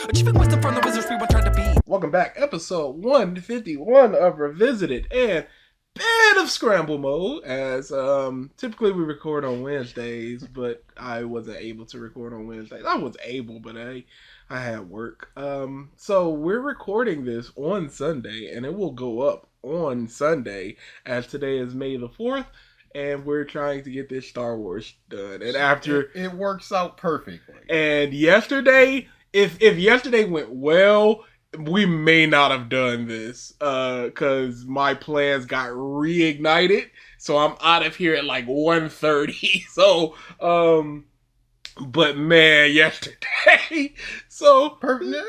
Achieving wisdom from the wizards we were trying to be. Welcome back, episode 151 of Revisited and bit of scramble mode, as typically we record on Wednesdays, but I wasn't able to record on Wednesdays. I was able, but I had work. So we're recording this on Sunday, and it will go up on Sunday, as today is May the 4th, and we're trying to get this Star Wars done. And after it works out perfectly. And yesterday, if yesterday went well, we may not have done this because my plans got reignited. So I'm out of here at like 1:30. So, but man, yesterday. So Perfect. It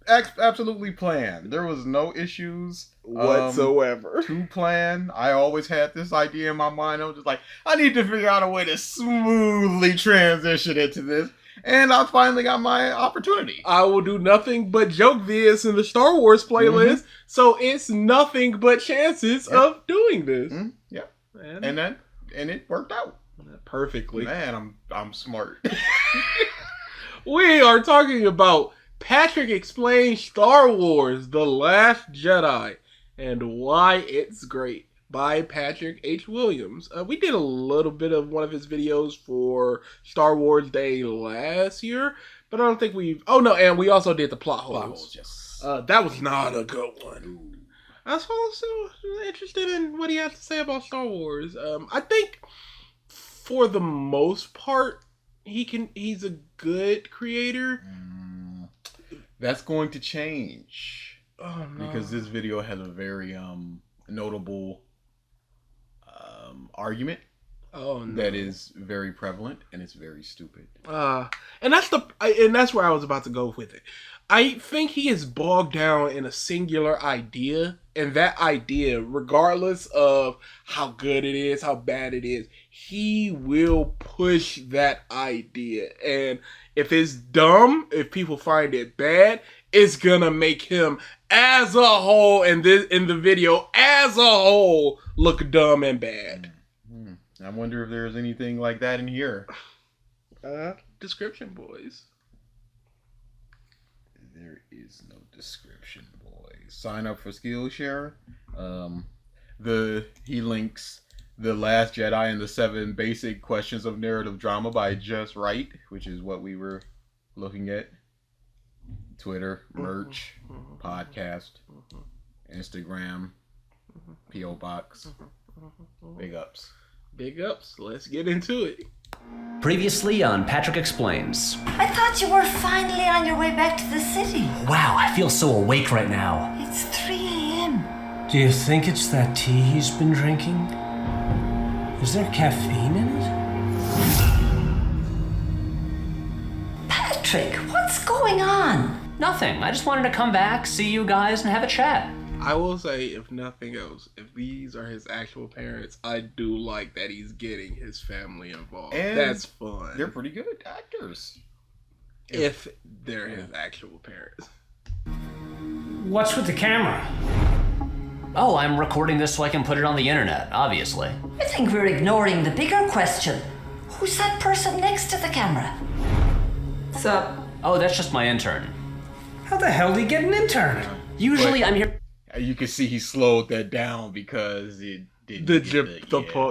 was absolutely planned. There was no issues whatsoever to plan. I always had this idea in my mind. I was just like, I need to figure out a way to smoothly transition into this. And I finally got my opportunity. I will do nothing but joke vids in the Star Wars playlist, so it's nothing but chances of doing this. Yeah, and it worked out perfectly. Man, I'm smart. We are talking about Patrick Explains Star Wars: The Last Jedi and Why It's Great by Patrick H. Willems. We did a little bit of one of his videos for Star Wars Day last year, but I don't think we've... Oh, no, and we also did the plot holes. Yes. That was not a good one. I was also interested in what he has to say about Star Wars. I think, for the most part, he's a good creator. That's going to change. Oh, no. Because this video has a very notable argument that is very prevalent, and it's very stupid. And that's where I was about to go with it. I think he is bogged down in a singular idea, and that idea, regardless of how good it is, how bad it is, he will push that idea. And if it's dumb, if people find it bad, it's gonna make him as a whole in the video as a whole look dumb and bad. I wonder if there's anything like that in here. Description, boys. There is no description, boys. Sign up for Skillshare. He links The Last Jedi and the 7 Basic Questions of Narrative Drama by Just Right, which is what we were looking at. Twitter, merch, podcast, Instagram, P.O. Box. Big ups. Big ups. Let's get into it. Previously on Patrick Explains. I thought you were finally on your way back to the city. Wow, I feel so awake right now. It's 3 a.m. Do you think it's that tea he's been drinking? Is there caffeine in it? Patrick, what's going on? Nothing. I just wanted to come back, see you guys, and have a chat. I will say, if nothing else, if these are his actual parents, I do like that he's getting his family involved. And that's fun. They're pretty good actors. If they're his actual parents. What's with the camera? Oh, I'm recording this so I can put it on the internet, obviously. I think we're ignoring the bigger question. Who's that person next to the camera? What's up? Oh, that's just my intern. How the hell did he get an intern? Usually I'm here... You can see he slowed that down because it didn't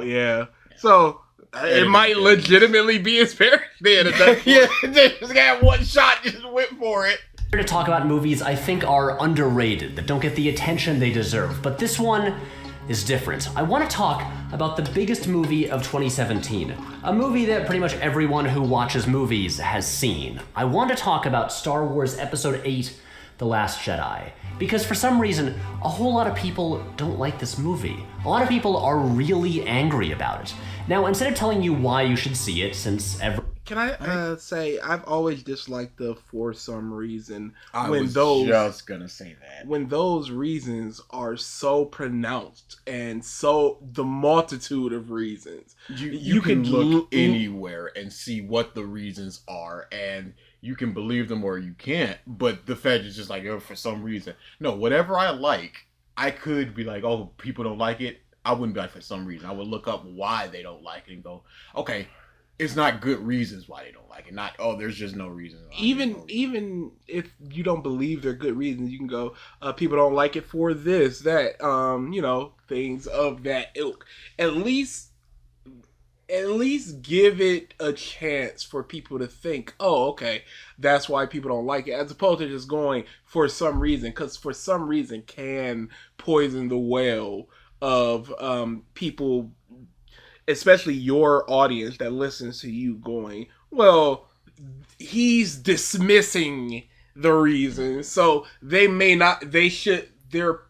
Yeah. So it might legitimately be his parents then. Yeah, they just got one shot, just went for it. Here to talk about movies I think are underrated, that don't get the attention they deserve, but this one is different. I want to talk about the biggest movie of 2017, a movie that pretty much everyone who watches movies has seen. I want to talk about Star Wars Episode 8, The Last Jedi, because for some reason, a whole lot of people don't like this movie. A lot of people are really angry about it. Now, instead of telling you why you should see it, since Can I say, I've always disliked the for some reason. I was just gonna say that. When those reasons are so pronounced and so the multitude of reasons. You can look anywhere and see what the reasons are, and you can believe them or you can't. But the fact is just like, oh, for some reason. No, whatever I like, I could be like, oh, people don't like it. I wouldn't be like, for some reason. I would look up why they don't like it and go, okay, it's not good reasons why they don't like it. Not, oh, there's just no reason. Even if you don't believe they're good reasons, you can go, people don't like it for this, that, things of that ilk. At least give it a chance for people to think, oh, okay, that's why people don't like it, as opposed to just going for some reason, because for some reason can poison the well of people, especially your audience that listens to you, going, well, he's dismissing the reason, so they're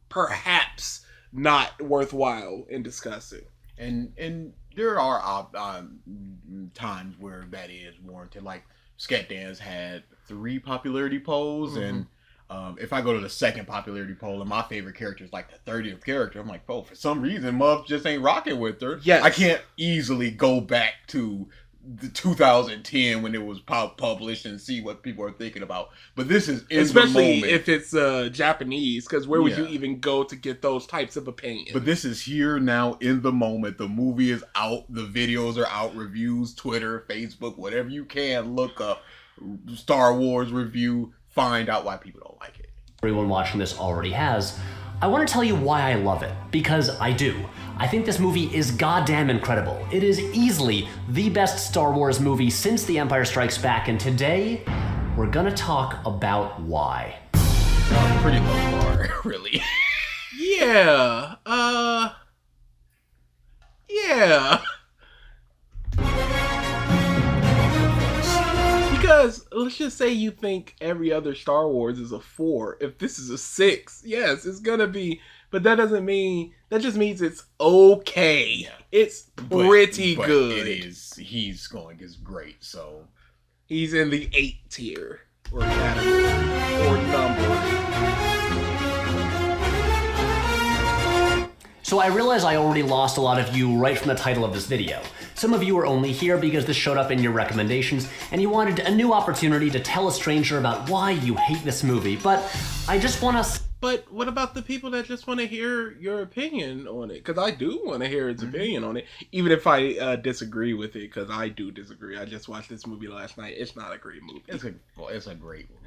perhaps not worthwhile in discussing. And there are times where that is warranted. Like Scat Dance had 3 popularity polls, and if I go to the second popularity poll and my favorite character is like the 30th character, I'm like, oh, for some reason, Muff just ain't rocking with her. Yes. I can't easily go back to the 2010 when it was published and see what people are thinking about. But this is especially the moment. If it's Japanese, because where would you even go to get those types of opinions? But this is here now in the moment. The movie is out. The videos are out. Reviews, Twitter, Facebook, whatever you can, look up Star Wars review. Find out why people don't like it. Everyone watching this already has. I want to tell you why I love it, because I do. I think this movie is goddamn incredible. It is easily the best Star Wars movie since The Empire Strikes Back, and today, we're gonna talk about why. Pretty low bar, really. Yeah, Because let's just say you think every other Star Wars is a 4. If this is a 6, yes, it's gonna be. But that doesn't mean. That just means it's okay. Yeah. It's pretty good. It is. He's going is great. So he's in the 8 tier or category or number. So I realize I already lost a lot of you right from the title of this video. Some of you are only here because this showed up in your recommendations and you wanted a new opportunity to tell a stranger about why you hate this movie, but I just want to... But what about the people that just want to hear your opinion on it? Because I do want to hear his opinion on it, even if I disagree with it, because I do disagree. I just watched this movie last night. It's not a great movie. It's a great movie.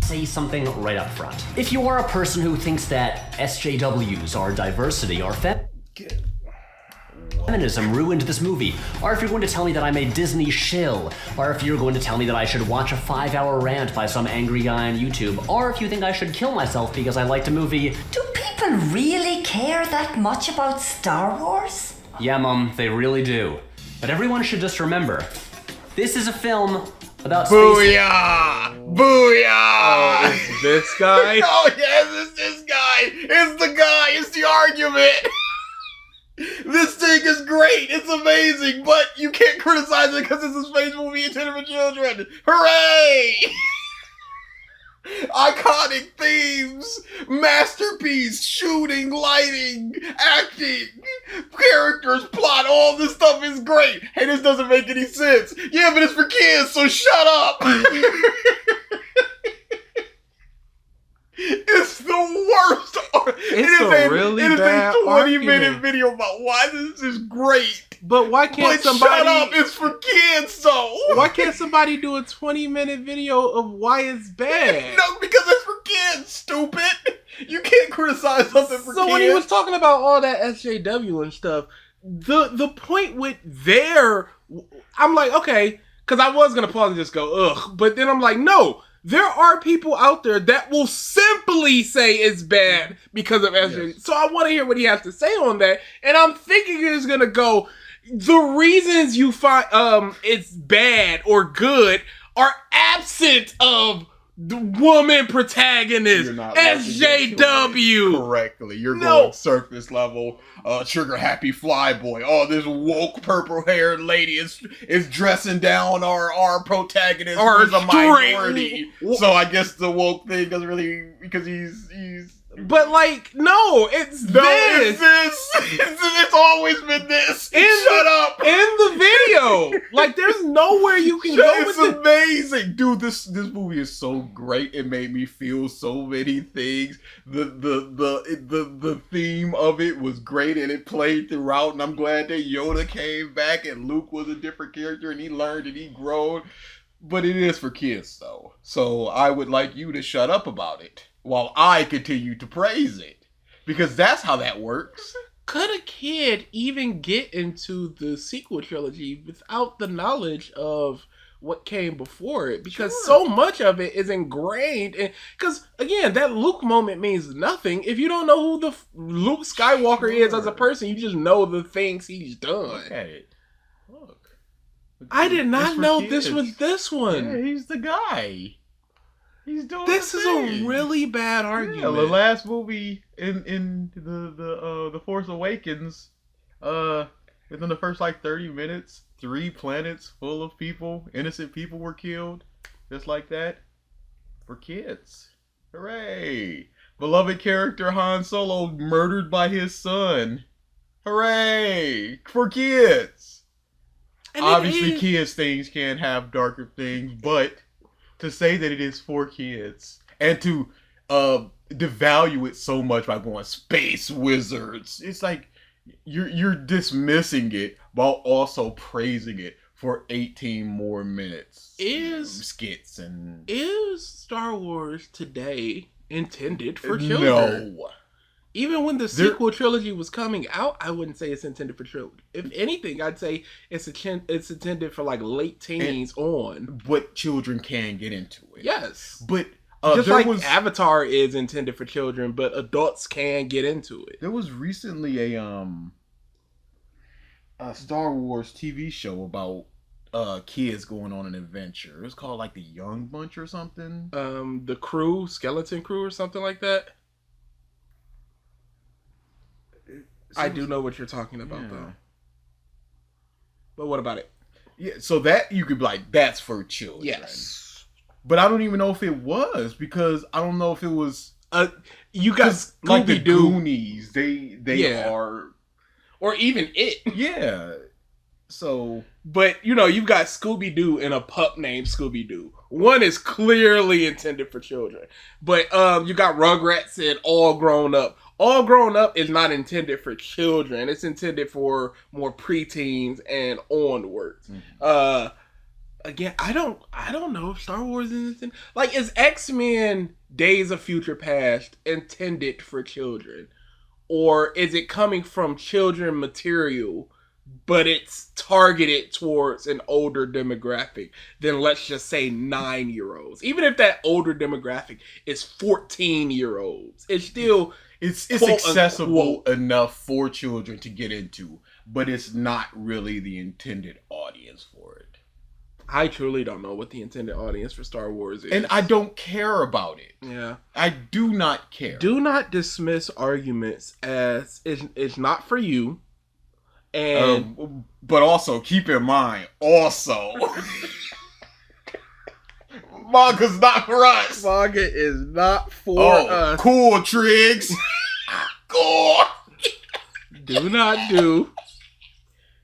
Say something right up front. If you are a person who thinks that SJWs are diversity or feminism ruined this movie, or if you're going to tell me that I'm a Disney shill, or if you're going to tell me that I should watch a 5-hour rant by some angry guy on YouTube, or if you think I should kill myself because I liked a movie... Do people really care that much about Star Wars? Yeah, Mom, they really do. But everyone should just remember, this is a film about space... Booyah! Booyah! Oh, it's this guy? Oh, yes, it's this guy! It's the guy! It's the argument! This thing is great! It's amazing! But you can't criticize it because it's a space movie intended for children! Hooray! Iconic themes, masterpiece, shooting, lighting, acting, characters, plot, all this stuff is great. Hey, this doesn't make any sense. Yeah, but it's for kids, so shut up. It's the worst. It is a 20-minute video about why this is great. But why can't somebody... shut up, it's for kids, so... Why can't somebody do a 20-minute video of why it's bad? No, because it's for kids, stupid. You can't criticize something for kids. So when he was talking about all that SJW and stuff, the point with there, I'm like, okay, because I was going to pause and just go, ugh. But then I'm like, no. There are people out there that will simply say it's bad because of SJ. Yes. So I want to hear what he has to say on that. And I'm thinking he's going to go, the reasons you find it's bad or good are absent of the woman protagonist, SJW. Correctly. You're going surface level, trigger happy fly boy. Oh, this woke purple haired lady is dressing down our protagonist who's a minority. So I guess the woke thing doesn't really, because he's But like, no, it's this. It's always been this. Shut up. In the video. Like, there's nowhere you can go with It's amazing. Dude, this movie is so great. It made me feel so many things. The theme of it was great and it played throughout, and I'm glad that Yoda came back and Luke was a different character and he learned and he grew. But it is for kids though. So I would like you to shut up about it while I continue to praise it. Because that's how that works. Could a kid even get into the sequel trilogy without the knowledge of what came before it? Because so much of it is ingrained in... Because, again, that Luke moment means nothing. If you don't know who the Luke Skywalker is as a person, you just know the things he's done. Look at it. Look. I did not know this was this one. Yeah, he's the guy. He's doing This the is thing. a really bad argument. Yeah, the last movie in the Force Awakens, within the first like 30 minutes, 3 planets full of people, innocent people were killed, just like that, for kids. Hooray! Beloved character Han Solo murdered by his son. Hooray! For kids. And Obviously, kids things can have darker things, but to say that it is for kids and to devalue it so much by going space wizards, it's like you're dismissing it while also praising it for 18 more minutes. Skits and is Star Wars today intended for children? No. Even when the sequel trilogy was coming out, I wouldn't say it's intended for children. If anything, I'd say it's intended for like late teens on. But children can get into it. Yes. But just like Avatar is intended for children, but adults can get into it. There was recently a Star Wars TV show about kids going on an adventure. It was called like the Young Bunch or something. The Crew, Skeleton Crew or something like that. I do know what you're talking about, though. But what about it? Yeah, so that you could be like, that's for children. Yes. But I don't even know if it was, because I don't know if it was... you got like the Scooby-Doo. Goonies. They are... Or even It. Yeah. So... But, you've got Scooby-Doo and a pup named Scooby-Doo. One is clearly intended for children. But you got Rugrats and All Grown Up. All Grown Up is not intended for children. It's intended for more preteens and onwards. Mm-hmm. Again, I don't know if Star Wars is intended... Like, is X-Men Days of Future Past intended for children? Or is it coming from children material, but it's targeted towards an older demographic than, let's just say, 9-year-olds? Even if that older demographic is 14-year-olds, it's still... It's accessible enough for children to get into, but it's not really the intended audience for it. I truly don't know what the intended audience for Star Wars is. And I don't care about it. Yeah. I do not care. Do not dismiss arguments as it's not for you. And but also keep in mind, manga's not for us. Manga is not for us. Cool, Triggs. Cool. Do not do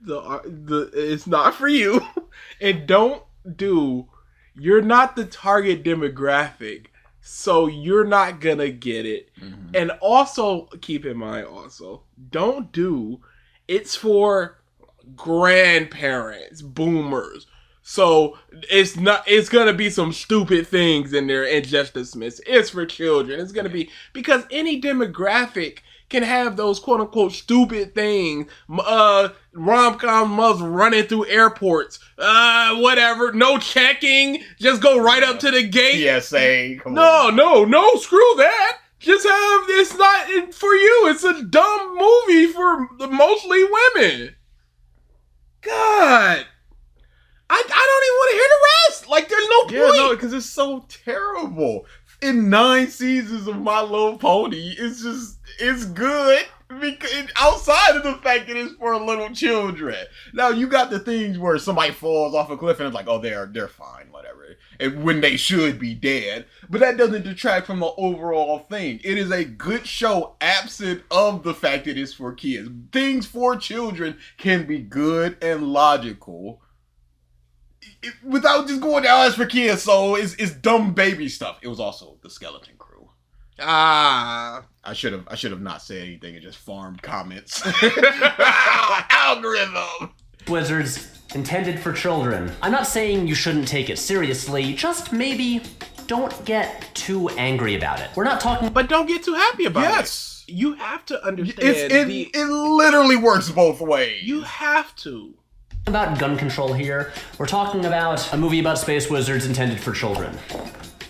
the it's not for you. And don't do, you're not the target demographic, so you're not gonna get it. Mm-hmm. And also keep in mind, don't do, it's for grandparents, boomers. So it's gonna be some stupid things in there and just dismiss it. It's for children. It's gonna be, because any demographic can have those quote unquote stupid things. Rom-com mothers running through airports. Whatever. No checking. Just go right up to the gate. PSA. No, screw that. Just have, it's not for you. It's a dumb movie for mostly women. God. I don't even want to hear the rest. Like, there's no point. Yeah, no, because it's so terrible. in 9 seasons of My Little Pony, it's good. Because outside of the fact that it's for little children. Now you got the things where somebody falls off a cliff and it's like, oh, they're fine, whatever. And when they should be dead. But that doesn't detract from the overall thing. It is a good show absent of the fact that it's for kids. Things for children can be good and logical without just going down as for kids. So it's dumb baby stuff. It was also the Skeleton Crew. I should have not said anything and just farmed comments. Algorithm. Wizards intended for children. I'm not saying you shouldn't take it seriously, just maybe don't get too angry about it. We're not talking... But don't get too happy about it. Yes. You have to understand... It literally works both ways. You have to. About gun control here. We're talking about a movie about space wizards intended for children.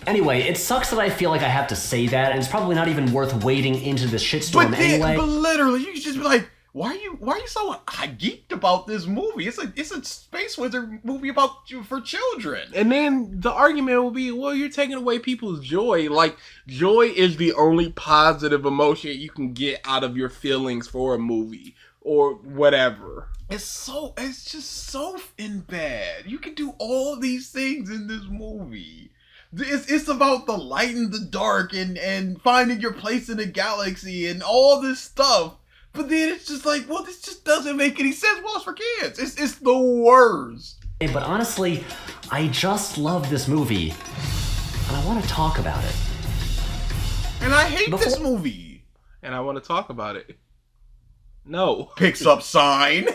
Anyway, it sucks that I feel like I have to say that, and it's probably not even worth wading into this shitstorm anyway. But literally, you should just be like, why are you so geeked about this movie? It's a space wizard movie for children. And then the argument will be, well, you're taking away people's joy. Like, joy is the only positive emotion you can get out of your feelings for a movie or whatever. It's just so bad. You can do all these things in this movie. It's about the light and the dark and finding your place in the galaxy and all this stuff. But then it's just like, well, this just doesn't make any sense. Well, it's for kids. It's the worst. Hey, but honestly, I just love this movie. And I want to talk about it. And I hate this movie. And I want to talk about it. No. Picks up sign.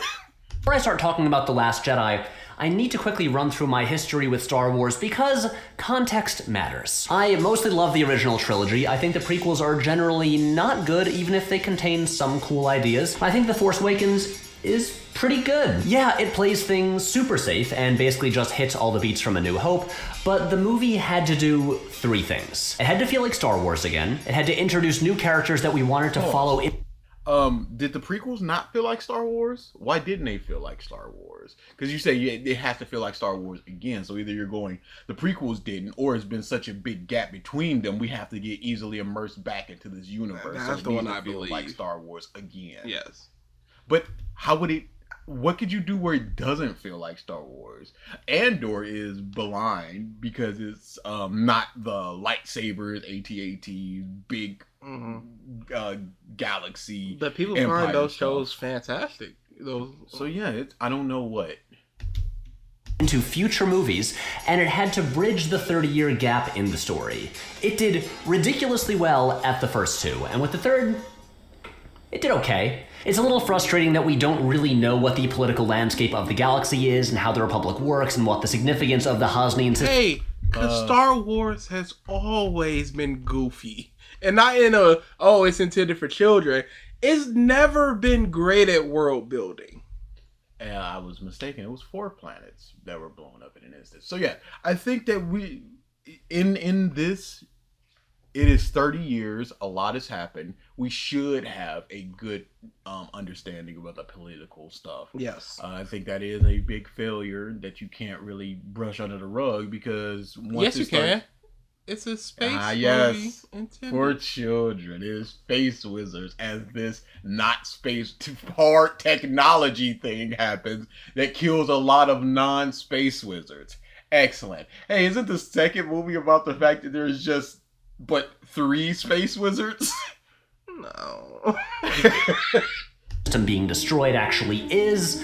Before I start talking about The Last Jedi, I need to quickly run through my history with Star Wars because context matters. I mostly love the original trilogy. I think the prequels are generally not good, even if they contain some cool ideas. I think The Force Awakens is pretty good. Yeah, it plays things super safe and basically just hits all the beats from A New Hope, but the movie had to do 3 things. It had to feel like Star Wars again. It had to introduce new characters that we wanted to follow in. Did the prequels not feel like Star Wars? Why didn't they feel like Star Wars? Because you say it has to feel like Star Wars again. So either you're going, the prequels didn't, or it's been such a big gap between them, we have to get easily immersed back into this universe. That's so the one I feel believe. like Star Wars again. Yes. But how would it... What could you do where it doesn't feel like Star Wars? Andor is blind because it's not the lightsabers, AT-ATs, big galaxy. But people empire find those stuff. shows fantastic. So yeah, I don't know what. Into future movies, and it had to bridge the 30-year gap in the story. It did ridiculously well at the first 2, and with the third, it did okay. It's a little frustrating that we don't really know what the political landscape of the galaxy is and how the Republic works and what the significance of the Hosnian system. Hey, because Star Wars has always been goofy. And not in it's intended for children. It's never been great at world building. And I was mistaken. It was 4 planets that were blown up in an instant. So yeah, I think that we, in this, it is 30 years. A lot has happened. We should have a good understanding about the political stuff. Yes. I think that is a big failure that you can't really brush under the rug because once Yes, you can. It's a space movie intended for children. It is space wizards as this not space hard technology thing happens that kills a lot of non-space wizards. Excellent. Hey, isn't the second movie about the fact that there's just 3 space wizards? No. System being destroyed actually is,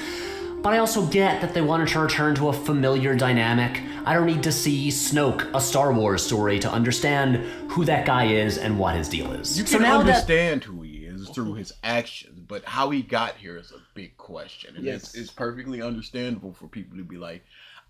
but I also get that they wanted to return to a familiar dynamic. I don't need to see Snoke, a Star Wars story, to understand who that guy is and what his deal is. You can understand who he is through his actions, but how he got here is a big question. And Yes. it's perfectly understandable for people to be like,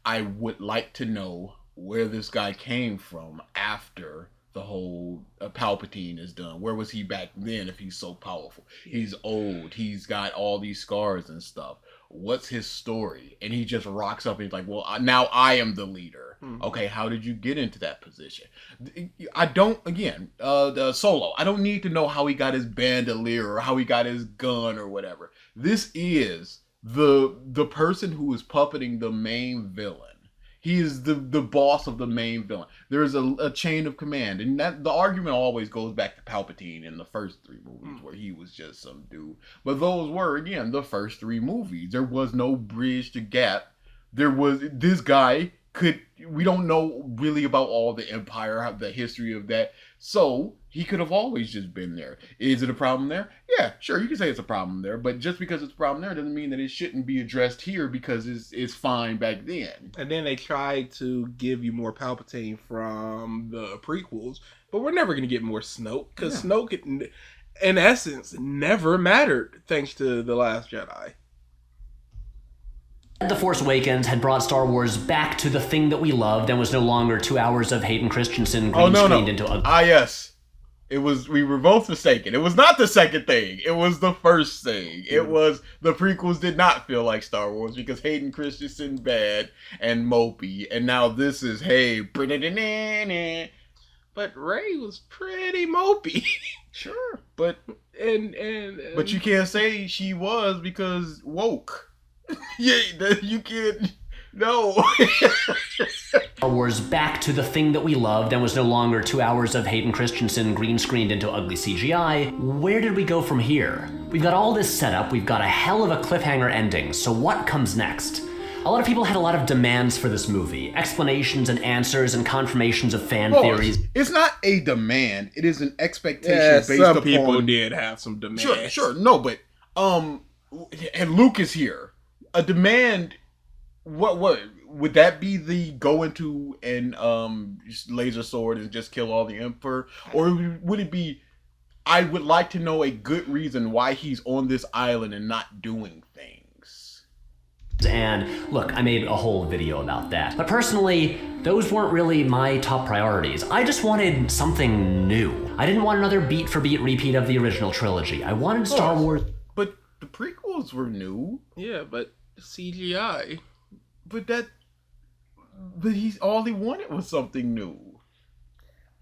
I would like to know where this guy came from after the whole Palpatine is done. Where was he back then if he's so powerful? He's old. He's got all these scars and stuff. What's his story? And he just rocks up and he's like, well, now I am the leader. Mm-hmm. Okay, how did you get into that position? I don't, again, the Solo, I don't need to know how he got his bandolier or how he got his gun or whatever. This is the person who is puppeting the main villain. He is the boss of the main villain. There's a chain of command, and that the argument always goes back to Palpatine in the first 3 movies, where he was just some dude. But those were, again, the first 3 movies. There was no bridge to gap. There was this guy we don't know really about all the Empire, the history of that. So he could have always just been there. Is it a problem there? Yeah, sure, you can say it's a problem there, but just because it's a problem there doesn't mean that it shouldn't be addressed here because it's fine back then. And then they tried to give you more Palpatine from the prequels, but we're never going to get more Snoke, because Snoke, in essence, never mattered thanks to The Last Jedi. The Force Awakens had brought Star Wars back to the thing that we loved and was no longer 2 hours of Hayden Christensen green-screened into a... Yes. We were both mistaken. It was not the second thing. It was the first thing. It was, the prequels did not feel like Star Wars because Hayden Christensen bad and mopey, and now this is, hey, but Rey was pretty mopey. Sure, but and but you can't say she was because woke. Yeah, you can't. No. Star Wars back to the thing that we loved and was no longer 2 hours of Hayden Christensen green-screened into ugly CGI. Where did we go from here? We've got all this set up, we've got a hell of a cliffhanger ending, so what comes next? A lot of people had a lot of demands for this movie. Explanations and answers and confirmations of fan theories. It's not a demand, it is an expectation based some upon... people did have some demands. Sure, no, but, and Luke is here. A demand... What would that be? The go into and laser sword and just kill all the Emperor, or would it be? I would like to know a good reason why he's on this island and not doing things. And look, I made a whole video about that. But personally, those weren't really my top priorities. I just wanted something new. I didn't want another beat-for-beat repeat of the original trilogy. I wanted Star Wars. But the prequels were new. Yeah, but CGI. But all he wanted was something new.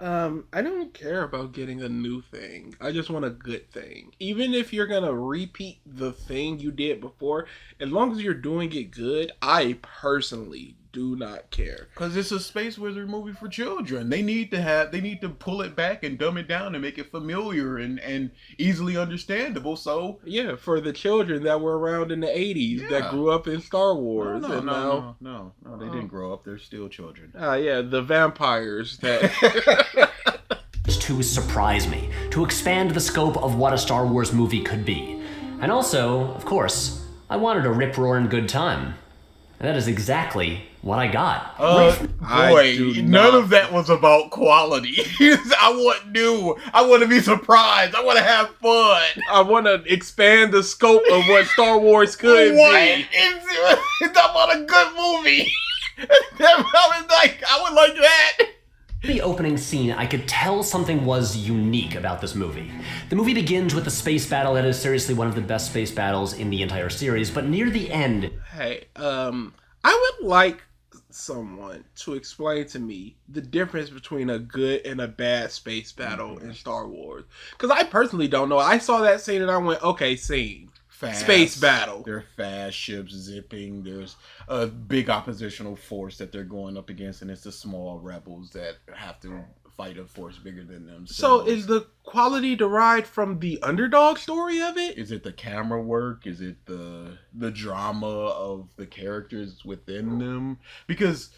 I don't care about getting a new thing. I just want a good thing. Even if you're gonna repeat the thing you did before, as long as you're doing it good, I personally do not care. Because it's a Space Wizard movie for children. They need to pull it back and dumb it down and make it familiar and easily understandable. So yeah, for the children that were around in the 80s that grew up in Star Wars. No, they didn't grow up. They're still children. Yeah, the vampires that to surprise me, to expand the scope of what a Star Wars movie could be. And also, of course, I wanted a rip-roaring good time. And that is exactly what I got. None of that was about quality. I want new. I want to be surprised. I want to have fun. I want to expand the scope of what Star Wars could be. It's about a good movie. I would like that. The opening scene, I could tell something was unique about this movie. The movie begins with a space battle that is seriously one of the best space battles in the entire series, but near the end... Hey, I would like someone to explain to me the difference between a good and a bad space battle in Star Wars. Because I personally don't know. I saw that scene and I went, okay, scene. Fast. Space battle. They're fast ships zipping. There's a big oppositional force that they're going up against, and it's the small rebels that have to fight a force bigger than them. So is the quality derived from the underdog story of it? Is it the camera work? Is it the drama of the characters within them? Because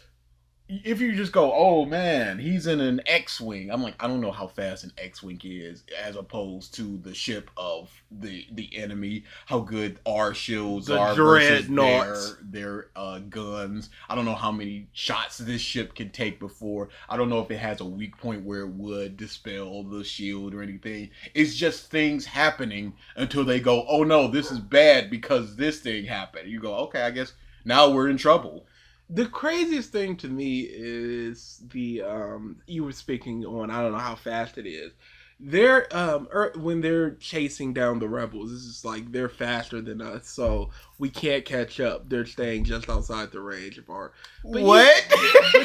if you just go, oh man, he's in an X-Wing. I'm like, I don't know how fast an X-Wing is as opposed to the ship of the enemy, how good our shields are versus their guns. I don't know how many shots this ship can take before. I don't know if it has a weak point where it would dispel the shield or anything. It's just things happening until they go, oh no, this is bad because this thing happened. You go, okay, I guess now we're in trouble. The craziest thing to me is the you were speaking on, I don't know how fast it is. They're when they're chasing down the rebels, it's just like they're faster than us, so we can't catch up. They're staying just outside the range of our. But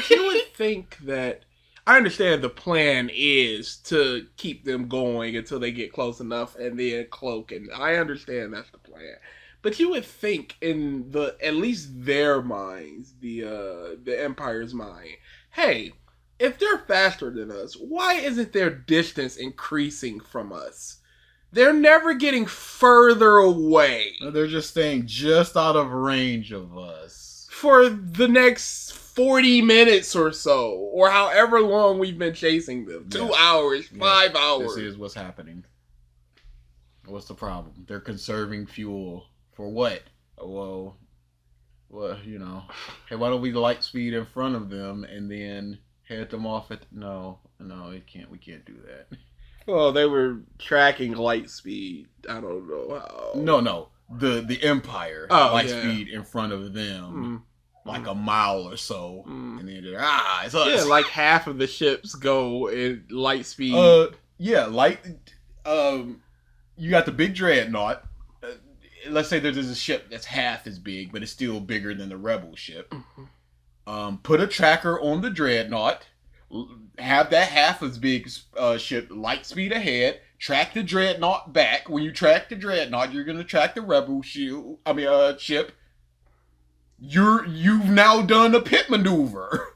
you would think that, I understand the plan is to keep them going until they get close enough and then cloak, and I understand that's the plan. But you would think in at least their minds, the Empire's mind, hey, if they're faster than us, why isn't their distance increasing from us? They're never getting further away. They're just staying just out of range of us. For the next 40 minutes or so, or however long we've been chasing them. 2 hours, 5 hours. This is what's happening. What's the problem? They're conserving fuel. For what? Well, hey, why don't we light speed in front of them and then head them off at... No, we can't do that. Well, they were tracking light speed. I don't know how. No. The Empire light speed in front of them, like a mile or so, and then they're it's us. Yeah, like half of the ships go in light speed. Light. You got the big dreadnought. Let's say there's a ship that's half as big, but it's still bigger than the rebel ship. Put a tracker on the dreadnought. Have that half as big ship light speed ahead. Track the dreadnought back. When you track the dreadnought, you're gonna track the rebel ship. You've now done a pit maneuver.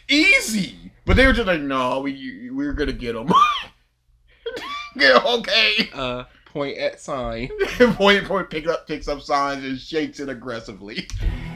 Easy. But they were just like, no, we're gonna get them. Yeah, okay. Point at sign. point picks up signs and shakes it aggressively.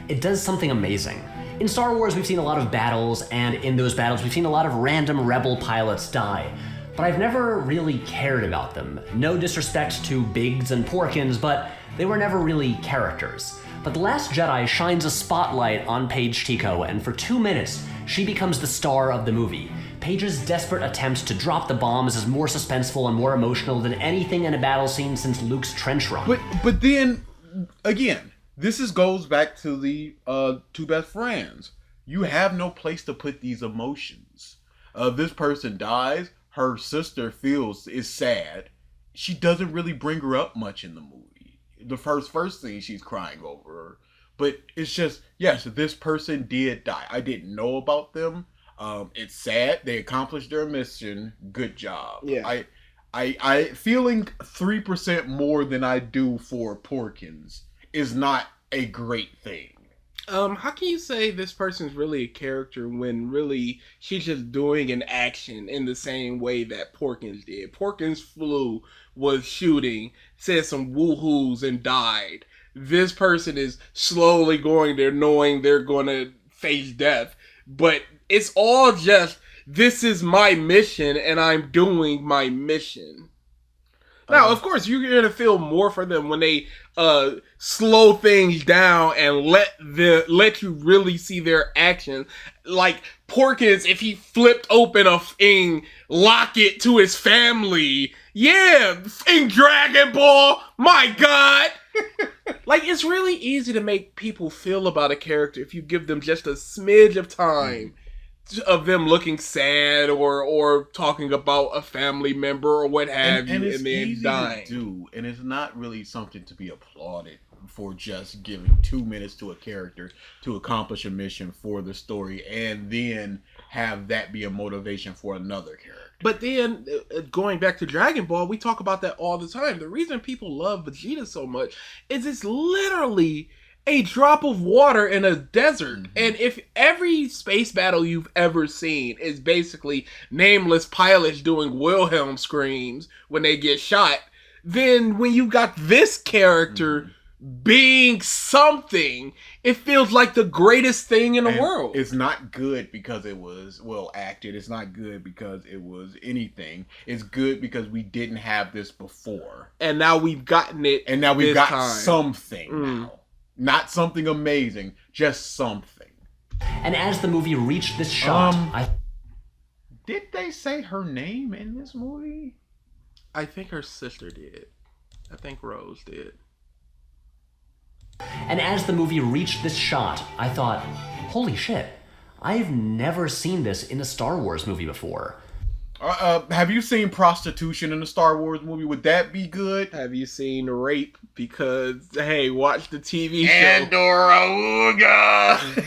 It does something amazing. In Star Wars, we've seen a lot of battles, and in those battles, we've seen a lot of random rebel pilots die. But I've never really cared about them. No disrespect to Biggs and Porkins, but they were never really characters. But The Last Jedi shines a spotlight on Paige Tico, and for 2 minutes, she becomes the star of the movie. Paige's desperate attempt to drop the bombs is more suspenseful and more emotional than anything in a battle scene since Luke's trench run. But then, again, goes back to the two best friends. You have no place to put these emotions. This person dies. Her sister is sad. She doesn't really bring her up much in the movie. The first thing she's crying over her. But it's just, yes, this person did die. I didn't know about them. It's sad. They accomplished their mission. Good job. Yeah. I feeling 3% more than I do for Porkins is not a great thing. How can you say this person's really a character when really she's just doing an action in the same way that Porkins did? Porkins was shooting, said some woohoos and died. This person is slowly going there knowing they're going to face death. But it's all just, this is my mission and I'm doing my mission. Now, of course, you're going to feel more for them when they slow things down and let you really see their actions. Like Porkins, if he flipped open a thing, lock it to his family. Yeah, in Dragon Ball, my God. Like, it's really easy to make people feel about a character if you give them just a smidge of time of them looking sad or talking about a family member or what have you, and then easy dying. To do, and it's not really something to be applauded for just giving 2 minutes to a character to accomplish a mission for the story and then have that be a motivation for another character. But then, going back to Dragon Ball, we talk about that all the time. The reason people love Vegeta so much is it's literally a drop of water in a desert. Mm-hmm. And if every space battle you've ever seen is basically nameless pilots doing Wilhelm screams when they get shot, then when you got this character being something, it feels like the greatest thing in the world. It's not good because it was well acted. It's not good because it was anything. It's good because we didn't have this before. And now we've gotten it. And now we've got something now. Not something amazing, just something. And as the movie reached this shot, did they say her name in this movie? I think her sister did. I think Rose did. And as the movie reached this shot, I thought, holy shit, I've never seen this in a Star Wars movie before. Have you seen prostitution in a Star Wars movie? Would that be good? Have you seen rape? Because, hey, watch the TV show. Andorra Ooga!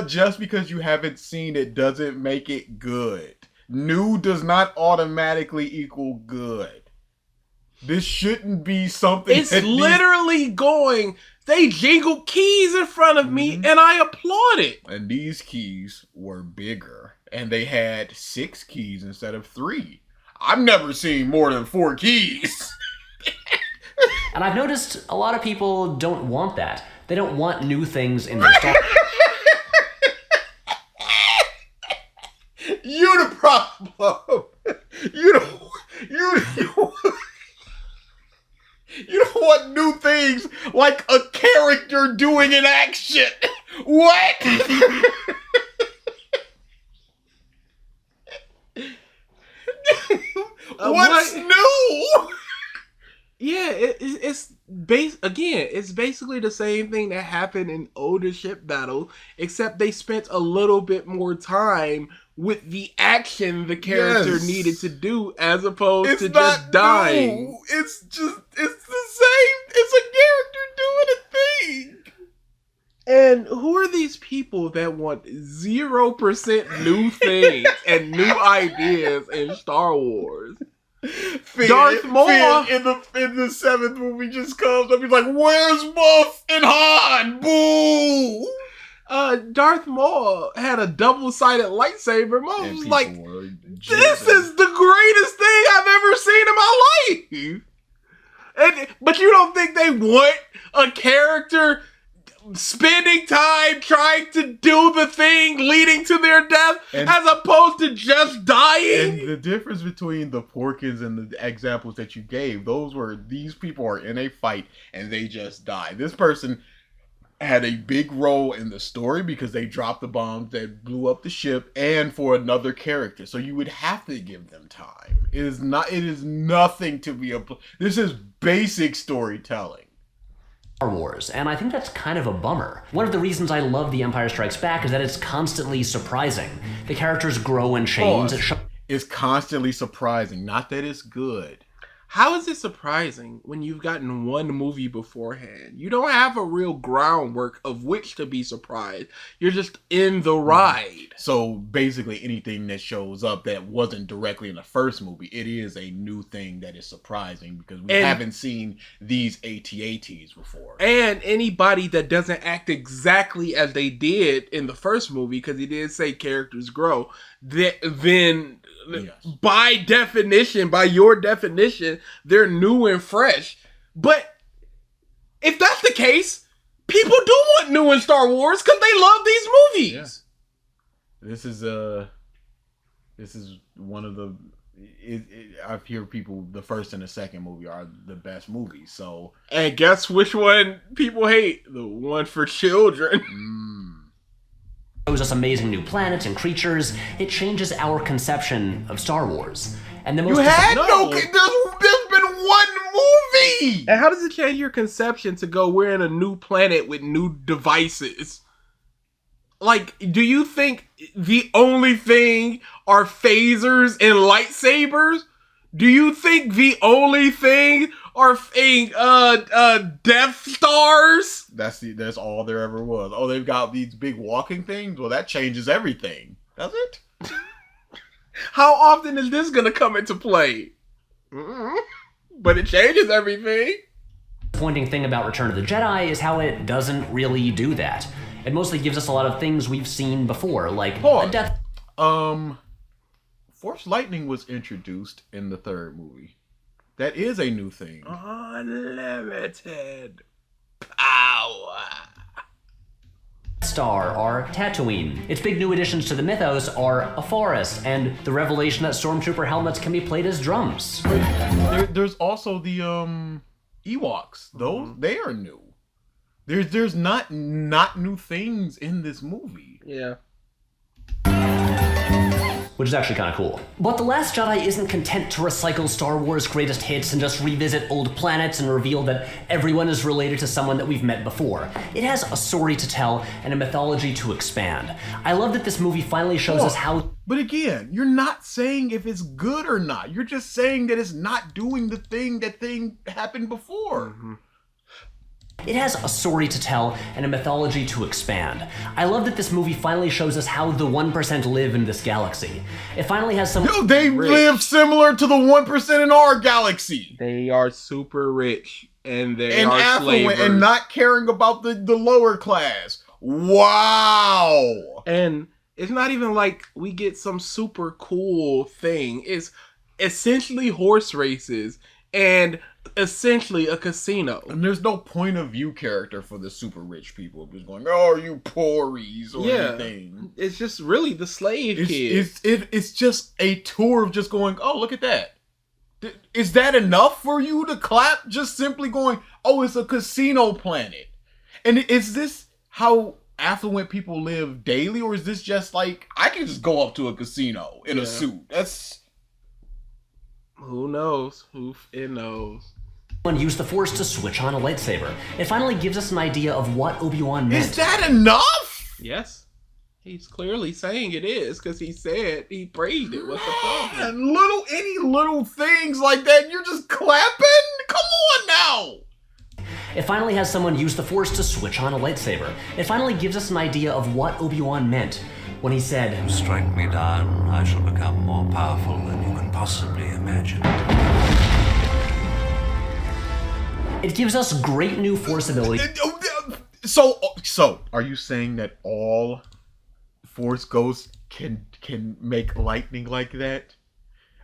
Just because you haven't seen it doesn't make it good. New does not automatically equal good. This shouldn't be something. It's literally going. They jingled keys in front of me, and I applaud it. And these keys were bigger, and they had 6 keys instead of 3. I've never seen more than 4 keys. And I've noticed a lot of people don't want that. They don't want new things in their Star You the problem. You don't want new things like a character doing an action. What? What's new? Yeah, it's basically the same thing that happened in older ship battle, except they spent a little bit more time with the action the character needed to do as opposed to just dying. New. It's the same. It's a character doing a thing. And who are these people that want 0% new things and new ideas in Star Wars? Darth Maul in the 7th movie just comes up. He's like, "Where's Moff and Han? Boo!" Darth Maul had a double-sided lightsaber. Maul And was people like, were "This jizzing. is the greatest thing I've ever seen in my life." But you don't think they want a character spending time trying to do the thing leading to their death as opposed to just dying? And the difference between the Porkins and the examples that you gave, these people are in a fight and they just die. This person had a big role in the story because they dropped the bombs that blew up the ship and for another character. So you would have to give them time. It is nothing to be this is basic storytelling. Star Wars, and I think that's kind of a bummer. One of the reasons I love The Empire Strikes Back is that it's constantly surprising. The characters grow and change. It's constantly surprising, not that it's good. How is it surprising when you've gotten one movie beforehand? You don't have a real groundwork of which to be surprised. You're just in the ride. So basically anything that shows up that wasn't directly in the first movie, it is a new thing that is surprising because we haven't seen these AT-ATs before. And anybody that doesn't act exactly as they did in the first movie, because he did say characters grow, then... Yes. By your definition, they're new and fresh. But if that's the case, people do want new in Star Wars because they love these movies. Yeah. This is one of the. I hear people the first and the second movie are the best movies. So, and guess which one people hate? The one for children. Shows us amazing new planets and creatures. It changes our conception of Star Wars. And the most there's been one movie. And how does it change your conception to go, we're in a new planet with new devices? Like, do you think the only thing are phasers and lightsabers? Do you think the only thing are Death Stars? That's all there ever was. Oh, they've got these big walking things? Well, that changes everything. Does it? How often is this gonna come into play? But it changes everything. The pointing thing about Return of the Jedi is how it doesn't really do that. It mostly gives us a lot of things we've seen before, like a death... Force lightning was introduced in the third movie. That is a new thing. Unlimited power. Star are Tatooine. Its big new additions to the mythos are a forest, and the revelation that Stormtrooper helmets can be played as drums. There's also the Ewoks. Those they are new. There's not new things in this movie. Yeah. Which is actually kind of cool. But The Last Jedi isn't content to recycle Star Wars' greatest hits and just revisit old planets and reveal that everyone is related to someone that we've met before. It has a story to tell and a mythology to expand. I love that this movie finally shows us how... But again, you're not saying if it's good or not. You're just saying that it's not doing the thing that happened before. It has a story to tell and a mythology to expand. I love that this movie finally shows us how the 1% live in this galaxy. It finally has some... Yo, they live similar to the 1% in our galaxy. They are super rich and they And are affluent slavers. and not caring about the lower class. Wow. And it's not even like we get some super cool thing. It's essentially horse races and essentially a casino. And there's no point of view character for the super rich people. Just going, oh, you poories or anything. It's just really the slave kids. It's just a tour of just going, oh, look at that. Is that enough for you to clap? Just simply going, oh, it's a casino planet. And is this how affluent people live daily? Or is this just like, I can just go up to a casino in a suit? That's... Who knows? Who knows? Use the Force to switch on a lightsaber. It finally gives us an idea of what Obi-Wan meant. Is that enough? Yes. He's clearly saying it is because he said he praised it. What's the problem? Man, any little things like that, you're just clapping? Come on now. It finally has someone use the Force to switch on a lightsaber. It finally gives us an idea of what Obi-Wan meant when he said, "Strike me down, I shall become more powerful than you can possibly imagine." It gives us great new Force ability. So, are you saying that all Force Ghosts can make lightning like that?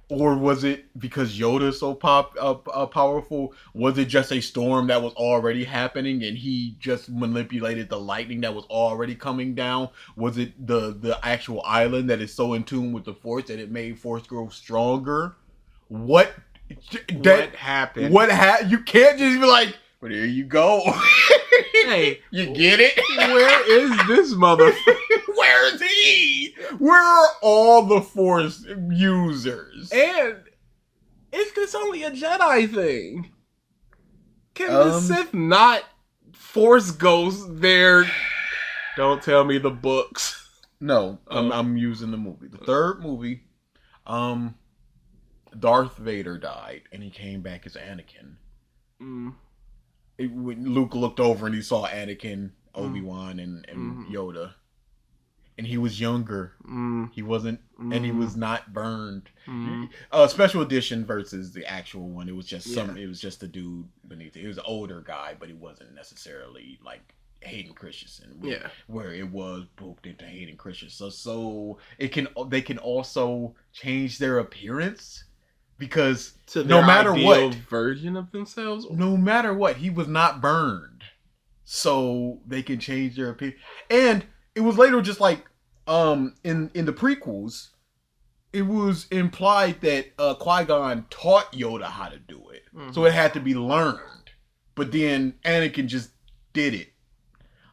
Or was it because Yoda's so powerful? Was it just a storm that was already happening and he just manipulated the lightning that was already coming down? Was it the actual island that is so in tune with the Force that it made Force grow stronger? What happened? You can't just be like, well, there you go. Hey, you get it? Where is this motherfucker? Where is he? Where are all the Force users? And it's only a Jedi thing. Can the Sith not Force Ghosts their... Don't tell me the books. No, I'm using the movie. The third movie, Darth Vader died, and he came back as Anakin. When Luke looked over and he saw Anakin, Obi-Wan, and Yoda. And he was younger. He wasn't, and he was not burned. Special edition versus the actual one. It was just it was just a dude beneath it. He was an older guy, but he wasn't necessarily like Hayden Christensen. Where it was booked into Hayden Christensen. So they can also change their appearance. Because to no matter what version of themselves, no matter what, he was not burned, so they can change their opinion. And it was later just like in the prequels, it was implied that Qui-Gon taught Yoda how to do it, so it had to be learned. But then Anakin just did it,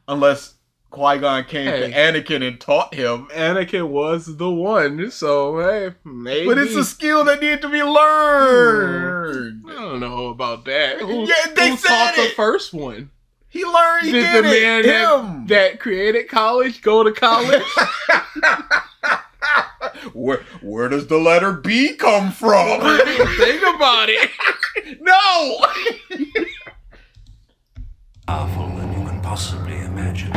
unless Qui-Gon came to Anakin and taught him. Anakin was the one, so hey, maybe. But it's a skill that needed to be learned. I don't know about that. Who They said taught it. the first one? He learned. He Did did the man him. that created college go to college? Where does the letter B come from? Think about it. No. Powerful than you can possibly imagine.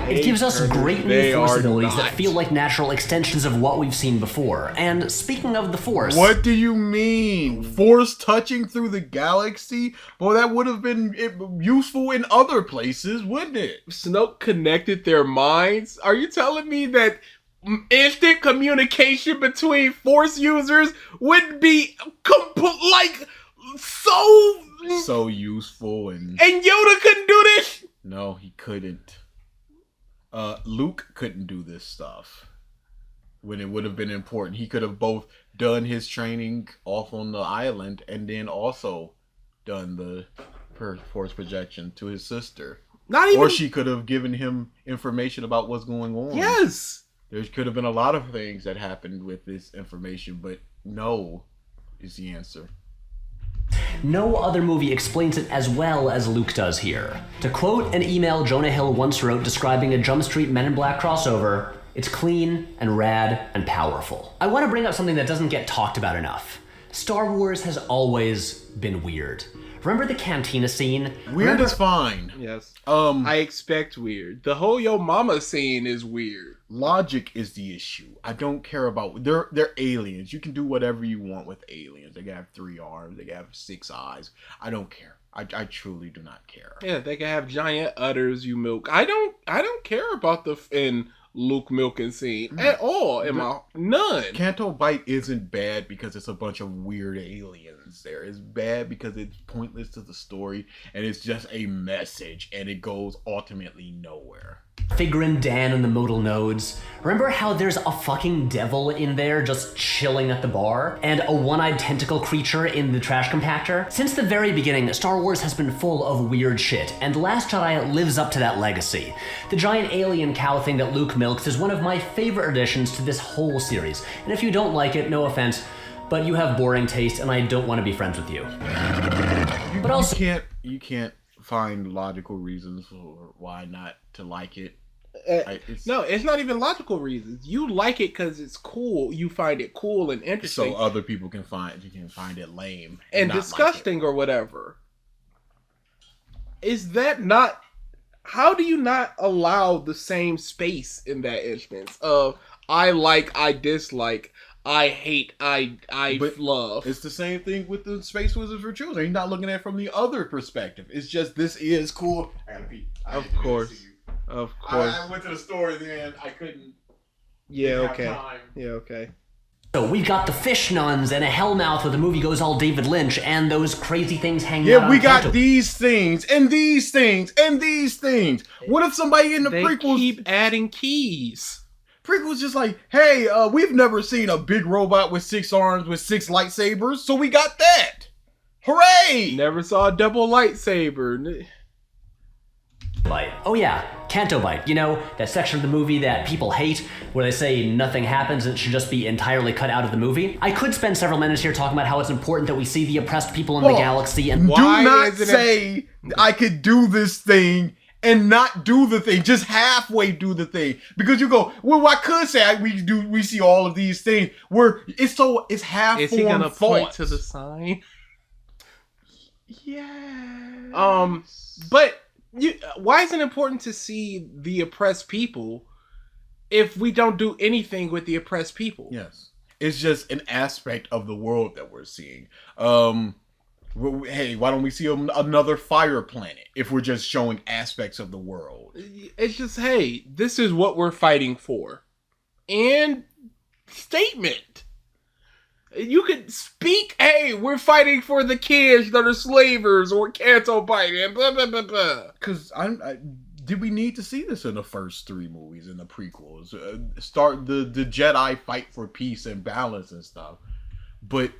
It gives us great new Force abilities that feel like natural extensions of what we've seen before. And speaking of the Force... What do you mean? Force touching through the galaxy? Well, that would have been useful in other places, wouldn't it? Snoke connected their minds? Are you telling me that instant communication between Force users would be so useful and Yoda couldn't do this? No, he couldn't. Luke couldn't do this stuff when it would have been important. He could have both done his training off on the island and then also done the Force projection to his sister. Or she could have given him information about what's going on. Yes. There could have been a lot of things that happened with this information, but no is the answer. No other movie explains it as well as Luke does here. To quote an email Jonah Hill once wrote describing a Jump Street Men in Black crossover, it's clean and rad and powerful. I want to bring up something that doesn't get talked about enough. Star Wars has always been weird. Remember the cantina scene? Weird is fine. Yes. I I expect weird. The whole yo mama scene is weird. Logic is the issue. I don't care about they're aliens. You can do whatever you want with aliens. They can have 3 arms. They can have 6 eyes. I don't care. I truly do not care. Yeah, they can have giant udders you milk. I don't care about the Luke milking scene at all. None. Canto Bite isn't bad because it's a bunch of weird aliens there. It's bad because it's pointless to the story and it's just a message and it goes ultimately nowhere. Figuring Dan and the modal nodes. Remember how there's a fucking devil in there just chilling at the bar? And a one-eyed tentacle creature in the trash compactor? Since the very beginning, Star Wars has been full of weird shit, and The Last Jedi lives up to that legacy. The giant alien cow thing that Luke milks is one of my favorite additions to this whole series, and if you don't like it, no offense, but you have boring taste and I don't want to be friends with you. But also, you can't find logical reasons for why not to like it. No, it's not even logical reasons. You like it because it's cool. You find it cool and interesting. So other people can find it lame and not disgusting like it. Or whatever. Is that not? How do you not allow the same space in that instance of I like, I dislike, I hate, I love? It's the same thing with the Space Wizards for Children. You're not looking at it from the other perspective. It's just this is cool. I gotta pee. Of course. I went to the store then. I couldn't. Yeah. have Okay. time. Yeah. Okay. so we've got the fish nuns and a hellmouth where the movie goes all David Lynch and those crazy things hanging out Yeah, on we got Canto. these things and these things and these things. What if somebody in the They prequels keep adding keys. prequels just like, hey, we've never seen a big robot with 6 arms with 6 lightsabers, so we got that. Hooray! Never saw a double lightsaber. Bite. Oh yeah, Canto Bite. You know, that section of the movie that people hate, where they say nothing happens and it should just be entirely cut out of the movie. I could spend several minutes here talking about how it's important that we see the oppressed people in the galaxy and Why do not is it say I could do this thing and not do the thing. Just halfway do the thing. Because you go, well, I could say we see all of these things where it's half Is he gonna formed point to the sign? Yeah. But why is it important to see the oppressed people if we don't do anything with the oppressed people? Yes. It's just an aspect of the world that we're seeing. Hey, why don't we see another fire planet if we're just showing aspects of the world? It's just, hey, this is what we're fighting for. And statement. You could speak, hey, we're fighting for the kids that are slavers or Canto Bite and blah, blah, blah, blah. Because did we need to see this in the first 3 movies, in the prequels? Start the Jedi fight for peace and balance and stuff. But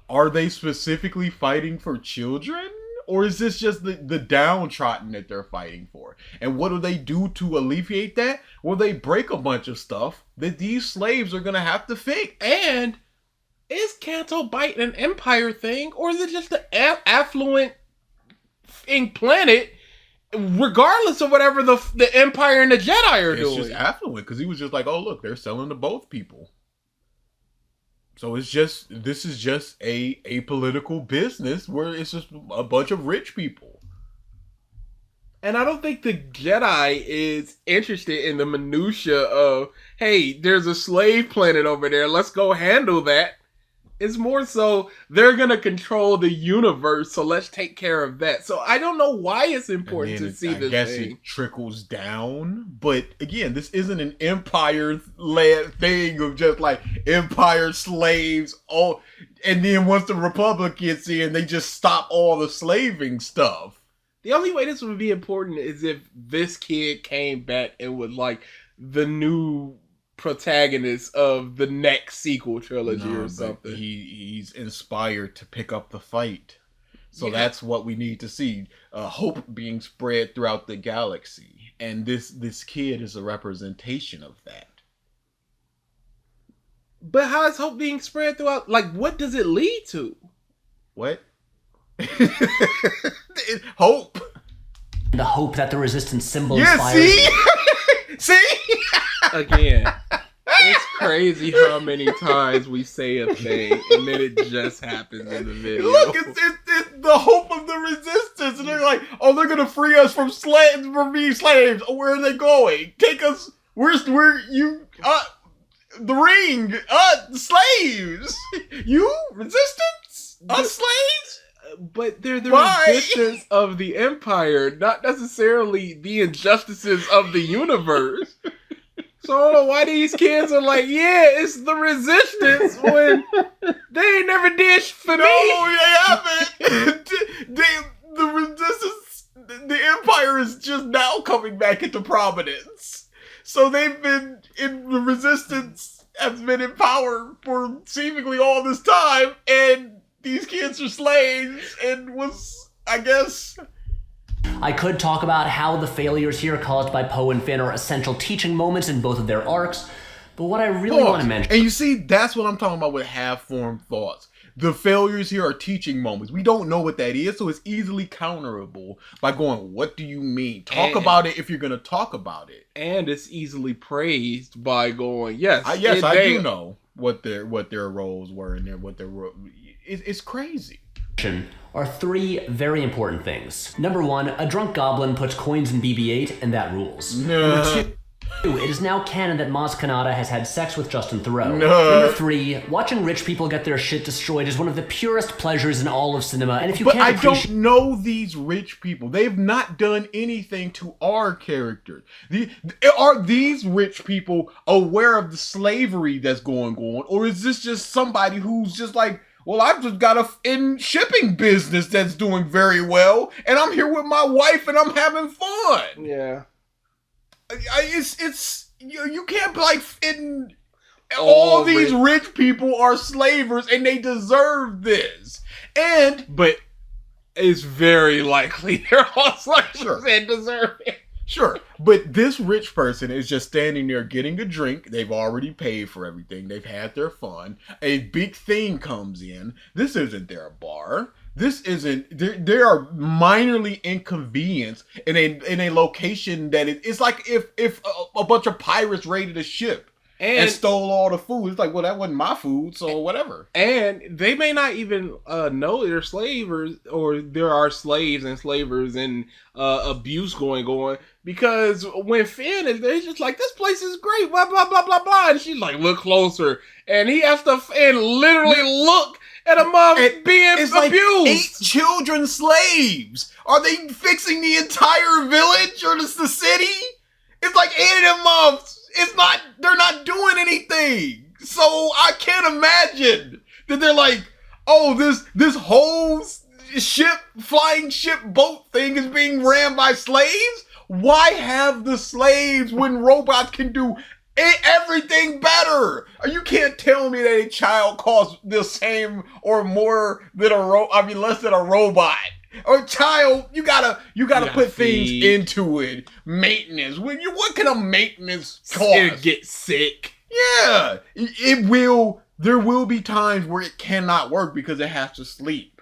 are they specifically fighting for children? Or is this just the downtrodden that they're fighting for? And what do they do to alleviate that? Well, they break a bunch of stuff that these slaves are going to have to fix. And is Canto Bite an empire thing, or is it just an affluent planet, regardless of whatever the empire and the Jedi are doing? It's just affluent, because he was just like, oh, look, they're selling to both people. So this is just a political business where it's just a bunch of rich people. And I don't think the Jedi is interested in the minutia of, hey, there's a slave planet over there, let's go handle that. It's more so they're going to control the universe, so let's take care of that. So I don't know why it's important to see this I guess thing. it trickles down. But again, this isn't an empire-led thing of just like empire slaves. And then once the Republic gets in, they just stop all the slaving stuff. The only way this would be important is if this kid came back and was like the new protagonist of the next sequel trilogy or something. He's inspired to pick up the fight. So Yeah. that's what we need to see. Hope being spread throughout the galaxy. And this kid is a representation of that. But how is hope being spread throughout? Like, what does it lead to? What? Hope. the hope that the resistance symbol Yeah, inspires. see? See? Again, it's crazy how many times we say a thing and then it just happens in the video. Look, the hope of the resistance, and they're like, "Oh, they're gonna free us from being slaves. Oh, where are they going? Take us. Where you? The ring. Slaves. You resistance? Us slaves." But they're the Why? resistance of the Empire, not necessarily the injustices of the universe. So I don't know why these kids are like, yeah, it's the resistance when they ain't never did for me. No, they haven't. The resistance, the Empire is just now coming back into prominence. So they've been in the resistance, has been in power for seemingly all this time, and these kids are slaves, and was, I guess... I could talk about how the failures here caused by Poe and Finn are essential teaching moments in both of their arcs, but what I really want to mention... And you see, that's what I'm talking about with half-formed thoughts. The failures here are teaching moments. We don't know what that is, so it's easily counterable by going, what do you mean? Talk about it if you're going to talk about it. And it's easily praised by going, yes. I do know what their roles were in there, what their role... It's crazy. Are three very important things. Number one, a drunk goblin puts coins in BB-8, and that rules. Number two, it is now canon that Maz Kanata has had sex with Justin Theroux. Number three, watching rich people get their shit destroyed is one of the purest pleasures in all of cinema, and if you can't appreciate... don't know these rich people. They've not done anything to our characters. Are these rich people aware of the slavery that's going on, or is this just somebody who's just like, well, I've just got a shipping business that's doing very well, and I'm here with my wife, and I'm having fun. Yeah. You can't be like, all these rich people are slavers, and they deserve this. But it's very likely they're all slavers and deserve it. Sure, but this rich person is just standing there getting a drink. They've already paid for everything. They've had their fun. A big thing comes in. This isn't their bar. This isn't. They are minorly inconvenienced in a location that it's like if a bunch of pirates raided a ship and stole all the food. It's like, well, that wasn't my food, so whatever. And they may not even know they're slavers, or there are slaves and slavers and abuse going on. Because when Finn is there, he's just like, this place is great, blah, blah, blah, blah, blah. And she's like, look closer. And he has to literally look at a mom being abused. Like 8 children slaves. Are they fixing the entire village or just the city? It's like 8 of them moms. They're not doing anything. So I can't imagine that they're like, oh, this whole flying ship boat thing is being ran by slaves? Why have the slaves when robots can do everything better? You can't tell me that a child costs the same or more than less than a robot. Or a child, you gotta put things into it. Maintenance. What can a maintenance cost? It get sick. Yeah, it will. There will be times where it cannot work because it has to sleep.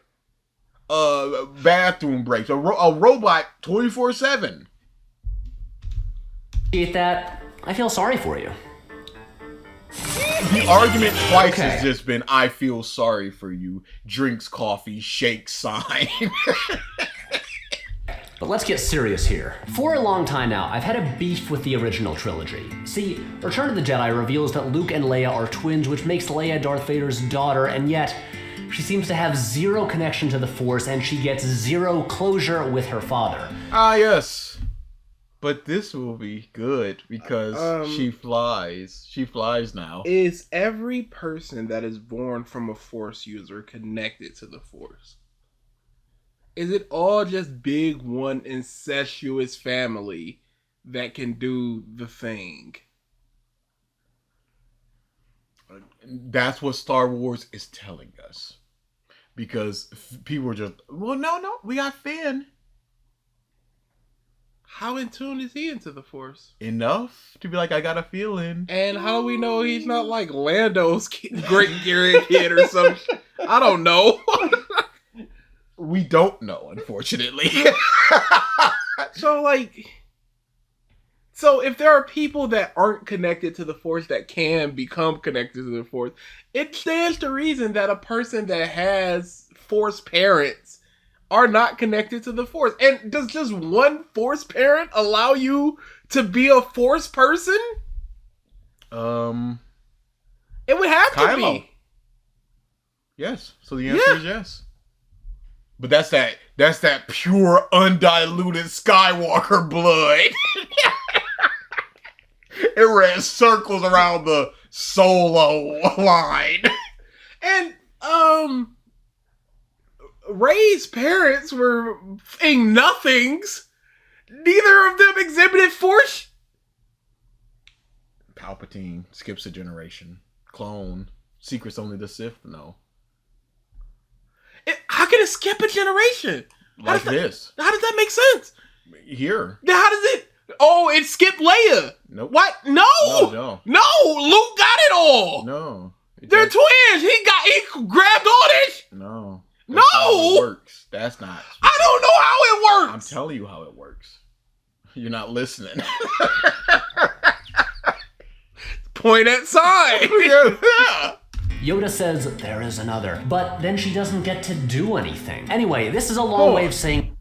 Bathroom breaks. A robot 24/7. That, I feel sorry for you. The argument twice has just been, I feel sorry for you. Drinks coffee, shakes sign. But let's get serious here. For a long time now, I've had a beef with the original trilogy. See, Return of the Jedi reveals that Luke and Leia are twins, which makes Leia Darth Vader's daughter, and yet she seems to have zero connection to the Force, and she gets zero closure with her father. Ah, yes. But this will be good because she flies. She flies now. Is every person that is born from a Force user connected to the Force? Is it all just big one incestuous family that can do the thing? That's what Star Wars is telling us. Because people are just, well, no, we got Finn. How in tune is he into the Force? Enough to be like, I got a feeling. And how do we know he's not like Lando's great kid or something? I don't know. We don't know, unfortunately. So if there are people that aren't connected to the Force that can become connected to the Force, it stands to reason that a person that has Force parents are not connected to the Force. And does just one Force parent allow you to be a Force person? It would have to Kylo. be. Yes. So the answer is yes. But that's that pure, undiluted Skywalker blood. It ran circles around the Solo line. And Rey's parents were nothings. Neither of them exhibited Force. Palpatine skips a generation. Clone. Secrets only the Sith know. How can it skip a generation? Like this. How does that make sense? Here. How does it? Oh, it skipped Leia. Nope. What? No. No. Luke got it all. No. They're twins. He grabbed all this. No. No. That's not how it works. That's not. I don't know how it I'm works. telling you how it works. You're not listening. Point at sign. Yeah. Yoda says there is another, but then she doesn't get to do anything. Anyway, this is a long way of saying...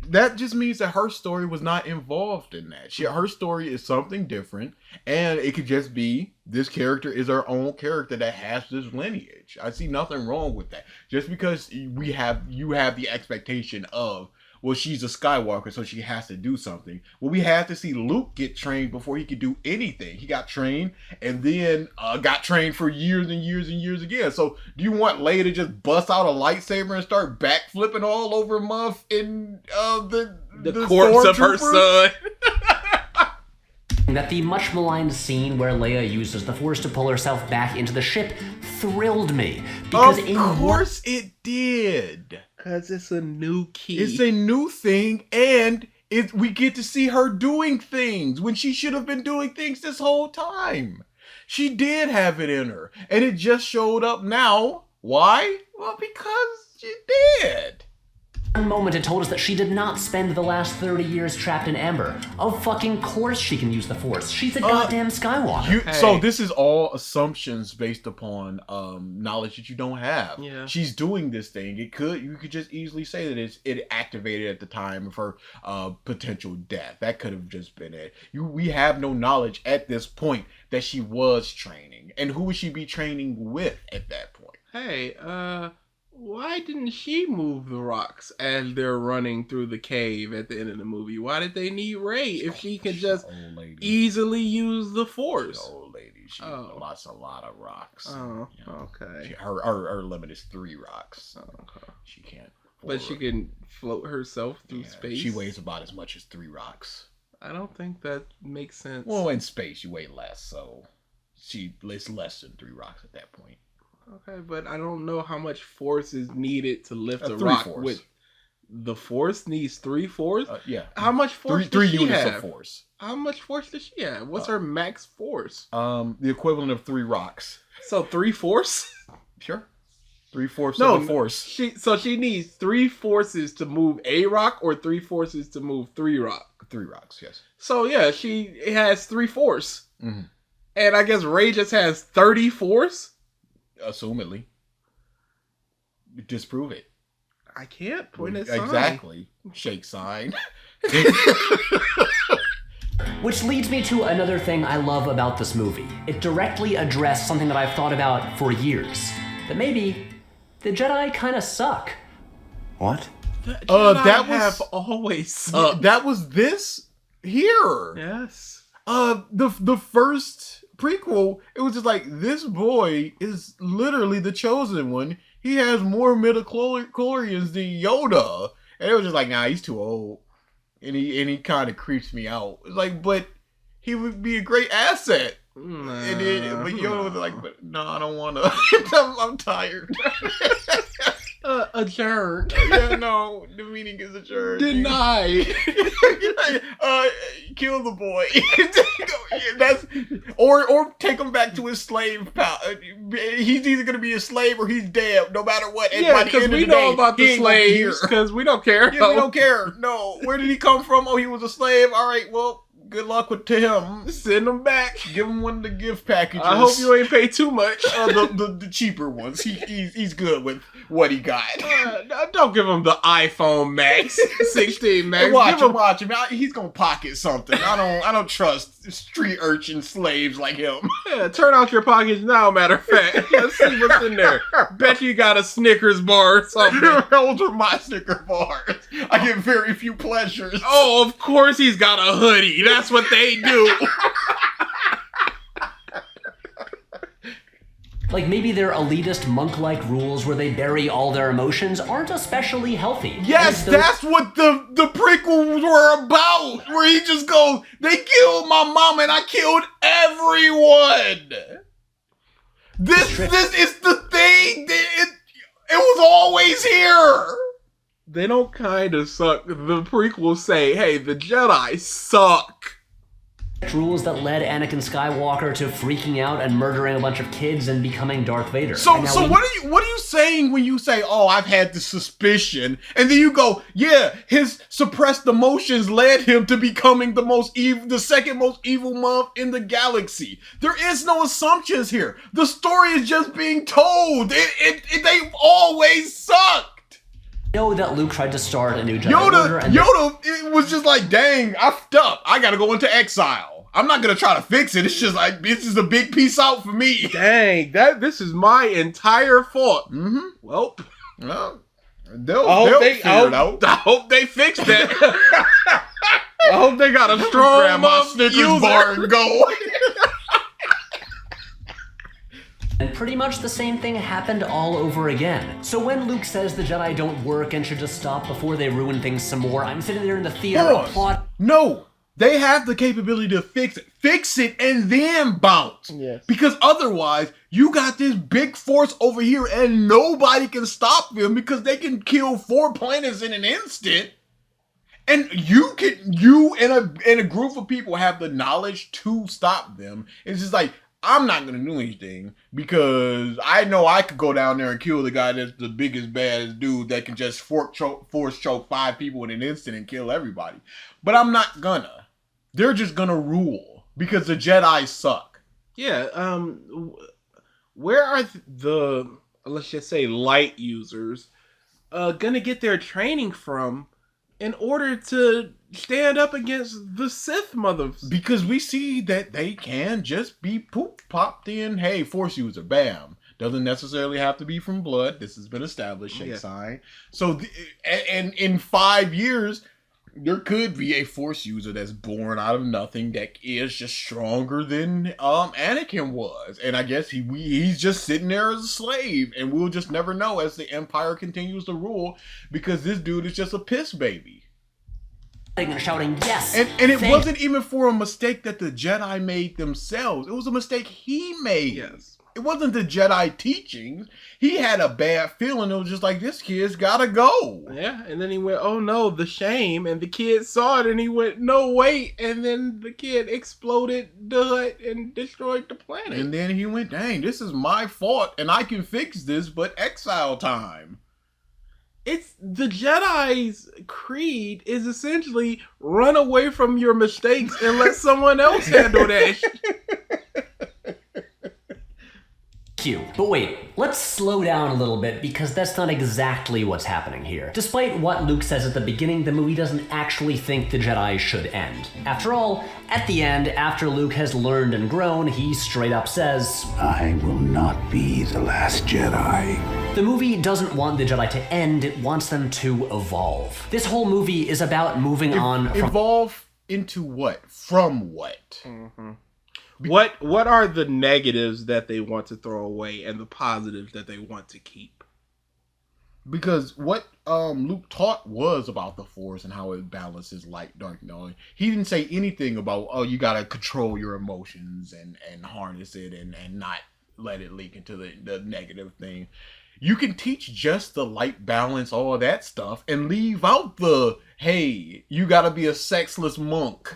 That just means that her story was not involved in that. Her story is something different, and it could just be this character is her own character that has this lineage. I see nothing wrong with that. Just because you have the expectation of, well, she's a Skywalker, so she has to do something. Well, we had to see Luke get trained before he could do anything. He got trained and then got trained for years and years and years again. So do you want Leia to just bust out a lightsaber and start backflipping all over Muff in the corpse of her son? that the much maligned scene where Leia uses the Force to pull herself back into the ship thrilled me. Because of course it did. Because it's a new key. It's a new thing, and we get to see her doing things when she should have been doing things this whole time. She did have it in her, and it just showed up now. Why? Well, because she did. One moment it told us that she did not spend the last 30 years trapped in Amber. Of fucking course she can use the Force. She's a goddamn Skywalker. So this is all assumptions based upon knowledge that you don't have. Yeah. She's doing this thing. You could just easily say that it activated at the time of her potential death. That could have just been it. We have no knowledge at this point that she was training. And who would she be training with at that point? Hey, why didn't she move the rocks as they're running through the cave at the end of the movie? Why did they need Rey if she could just easily use the Force? The old lady, she lost a lot of rocks. Oh, okay. Her limit is 3 rocks. Oh, okay. She can't. But she can float herself through space. She weighs about as much as 3 rocks. I don't think that makes sense. Well, in space you weigh less, so it's less than 3 rocks at that point. Okay, but I don't know how much force is needed to lift a 3 rock. force. With the Force needs 3 force. Yeah. How much force? Three does she units have? of force. How much force does she have? What's her max force? The equivalent of 3 rocks. So 3 force? Sure. 3/4 of the force. She needs 3 forces to move a rock, or 3 forces to move 3 rock. 3 rocks, yes. So yeah, she has 3 force, Mm-hmm. and I guess Rey just has 30 force. Assumedly. Disprove it. I can't point at sign. Exactly. Shake sign. Which leads me to another thing I love about this movie. It directly addressed something that I've thought about for years. That maybe the Jedi kind of suck. What? That have always sucked. That was this here. Yes. The first prequel, it was just like, this boy is literally the chosen one. He has more midichlorians than Yoda. And it was just like, nah, he's too old. And he kind of creeps me out. It's like, but he would be a great asset. But Yoda was like, but no, I don't want to. I'm tired. Adjourned. Yeah, no, the meaning is adjourned. Denied. Kill the boy. or take him back to his slave pal. He's either gonna be a slave or he's dead, no matter what. And Yeah, because we know about the slaves. Because we don't care. Yeah, we don't care. No, where did he come from? Oh, he was a slave. All right, well, good luck with Tim. Send him back. Give him one of the gift packages. I hope you ain't pay too much. The cheaper ones. He's good with what he got. Don't give him the iPhone Max, 16 Max. Watch him. He's gonna pocket something. I don't trust street urchin slaves like him. Yeah, turn out your pockets now. Matter of fact, let's see what's in there. Bet you got a Snickers bar or something. Those are my Snicker bars. I get very few pleasures. Oh, of course he's got a hoodie. That's what they do. Like maybe their elitist monk-like rules where they bury all their emotions aren't especially healthy. Yes, that's what the prequels were about. Where he just goes, they killed my mom and I killed everyone. This is the thing. It was always here. They don't kind of suck. The prequels say, hey, the Jedi suck. Rules that led Anakin Skywalker to freaking out and murdering a bunch of kids and becoming Darth Vader. So what are you saying when you say, "Oh, I've had the suspicion," and then you go, "Yeah, his suppressed emotions led him to becoming the second most evil monk in the galaxy." There is no assumptions here. The story is just being told. They always sucked. Know that Luke tried to start a new Jedi Order, and Yoda, it was just like, dang, I fucked up. I gotta go into exile. I'm not gonna try to fix it. It's just like, this is a big piece out for me. Dang, this is my entire fault. Mm-hmm. Well, they'll figure it out. I hope they fix that. I hope they got a strong grab my Snickers bar and go. And pretty much the same thing happened all over again. So when Luke says the Jedi don't work and should just stop before they ruin things some more, I'm sitting there in the theater applauding. No, they have the capability to fix it. Fix it and then bounce. Yes. Because otherwise, you got this big force over here and nobody can stop them because they can kill 4 planets in an instant. And you and a group of people have the knowledge to stop them. It's just like, I'm not going to do anything because I know I could go down there and kill the guy that's the biggest, baddest dude that can just force choke 5 people in an instant and kill everybody. But I'm not gonna. They're just gonna rule because the Jedi suck. Yeah, where are the, let's just say, light users gonna get their training from in order to stand up against the Sith mothers? Because we see that they can just be popped in. Hey, Force user, bam. Doesn't necessarily have to be from blood. This has been established, shake sign. So, and in 5 years, there could be a Force user that's born out of nothing that is just stronger than Anakin was. And I guess he's just sitting there as a slave. And we'll just never know as the Empire continues to rule because this dude is just a piss baby. And shouting, yes! And it wasn't even for a mistake that the Jedi made themselves. It was a mistake he made. Yes. It wasn't the Jedi teachings. He had a bad feeling. It was just like, this kid's gotta go. Yeah, and then he went, oh no, the shame. And the kid saw it and he went, no, wait. And then the kid exploded the hut and destroyed the planet. And then he went, dang, this is my fault and I can fix this, but exile time. It's the Jedi's creed is essentially run away from your mistakes and let someone else handle that. But wait, let's slow down a little bit because that's not exactly what's happening here. Despite what Luke says at the beginning, the movie doesn't actually think the Jedi should end. After all, at the end, after Luke has learned and grown, he straight up says, I will not be the last Jedi. The movie doesn't want the Jedi to end, it wants them to evolve. This whole movie is about moving on from— Evolve into what? From what? Mm-hmm. What are the negatives that they want to throw away and the positives that they want to keep? Because what Luke taught was about the Force and how it balances light, dark, knowledge. He didn't say anything about, oh, you gotta control your emotions and harness it and not let it leak into the negative thing. You can teach just the light balance, all of that stuff, and leave out the, hey, you gotta be a sexless monk.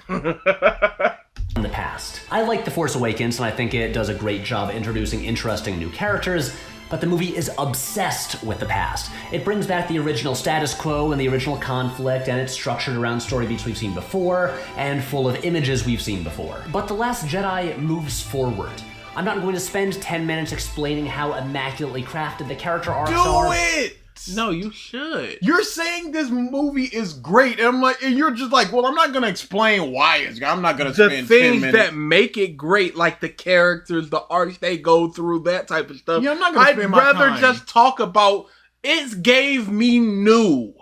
in the past. I like The Force Awakens, and I think it does a great job introducing interesting new characters, but the movie is obsessed with the past. It brings back the original status quo and the original conflict, and it's structured around story beats we've seen before, and full of images we've seen before. But The Last Jedi moves forward. I'm not going to spend 10 minutes explaining how immaculately crafted the character arcs are. Do it! No, you should. You're saying this movie is great, and I'm like, and you're just like, well, I'm not gonna explain why it's. I'm not gonna The spend 10 things minutes. that make it great, like the characters, the arcs they go through, that type of stuff. Yeah, I'm not gonna spend my I'd rather time. just talk about it gave me new.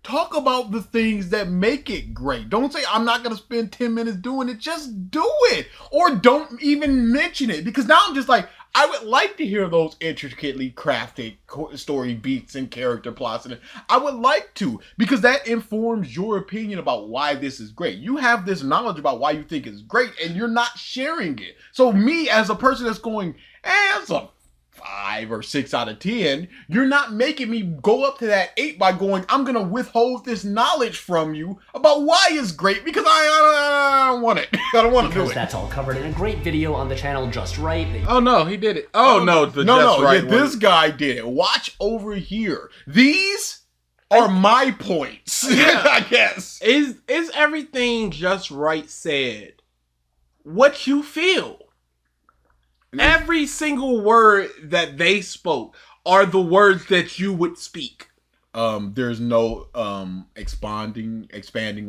Talk about the things that make it great. Don't say I'm not gonna spend 10 minutes doing it. Just do it, or don't even mention it, because now I'm just like, I would like to hear those intricately crafted story beats and character plots, and I would like to, because that informs your opinion about why this is great. You have this knowledge about why you think it's great, and you're not sharing it. So me, as a person that's going, it's a 5 or 6 out of 10, you're not making me go up to that 8 by going, I'm gonna withhold this knowledge from you about why it's great, because I don't want it. I don't want to do Because it. that's all covered in a great video on the channel Just Right. Oh no, he did it. Oh no, the just right one. This guy did it. Watch over here. These are my points. Yeah. I guess. Is everything just right said what you feel? Every single word that they spoke are the words that you would speak. There's no expanding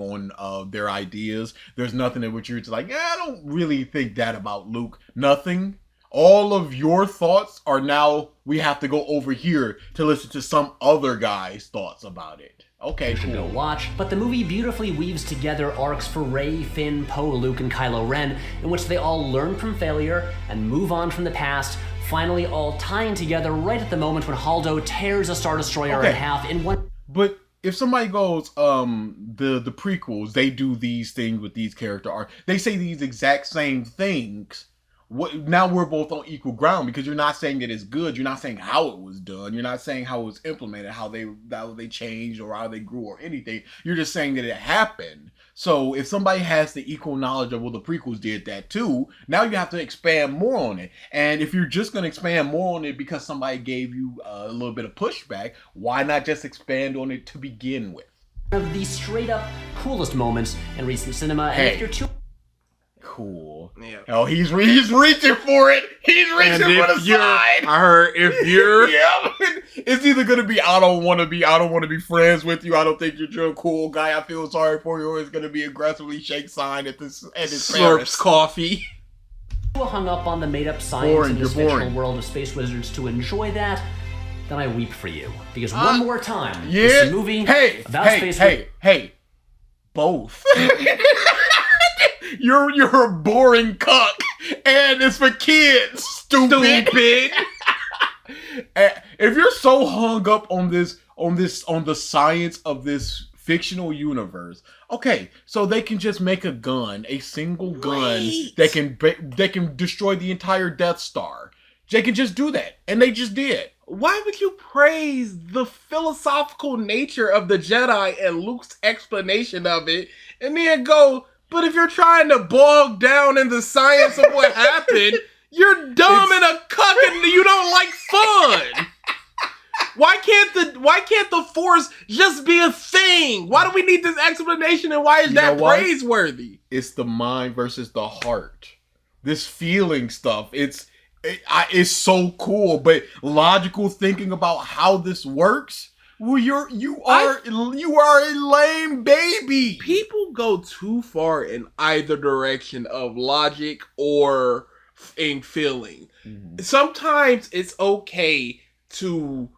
on their ideas. There's nothing in which you're just like, I don't really think that about Luke. Nothing. All of your thoughts are now, we have to go over here to listen to some other guy's thoughts about it. Okay, You should go watch, but the movie beautifully weaves together arcs for Rey, Finn, Poe, Luke, and Kylo Ren, in which they all learn from failure and move on from the past, finally all tying together right at the moment when Holdo tears a Star Destroyer in half in one... But if somebody goes, the prequels, they do these things with these character arcs, they say these exact same things. Now we're both on equal ground, because you're not saying that it's good. You're not saying how it was done. You're not saying how it was implemented, how they changed or how they grew or anything. You're just saying that it happened. So if somebody has the equal knowledge of, well, the prequels did that too, now you have to expand more on it. And if you're just going to expand more on it because somebody gave you a little bit of pushback, why not just expand on it to begin with? One of the straight up coolest moments in recent cinema, and if you're too... Cool. Yeah. Oh, he's reaching for it. He's reaching for the side. I heard if you're Yeah, it's either gonna be I don't want to be friends with you. I don't think you're a cool guy. I feel sorry for you. Or it's gonna be aggressively shake sign at his slurps parents. coffee. hung up on the made-up science in this fictional world of space wizards to enjoy that, then I weep for you. Because one more time, this is a movie about space... Hey, both. You're a boring cuck, and it's for kids, stupid. If you're so hung up on the science of this fictional universe, okay, so they can just make a gun, a single gun that can destroy the entire Death Star. They can just do that, and they just did. Why would you praise the philosophical nature of the Jedi and Luke's explanation of it, and then go, but if you're trying to bog down in the science of what happened, you're dumb and a cuck and you don't like fun. Why can't the Force just be a thing? Why do we need this explanation, and why is that praiseworthy? It's the mind versus the heart. This feeling stuff. It's so cool, but logical thinking about how this works. Well, you are a lame baby. People go too far in either direction of logic or in feeling. Mm-hmm. Sometimes it's okay to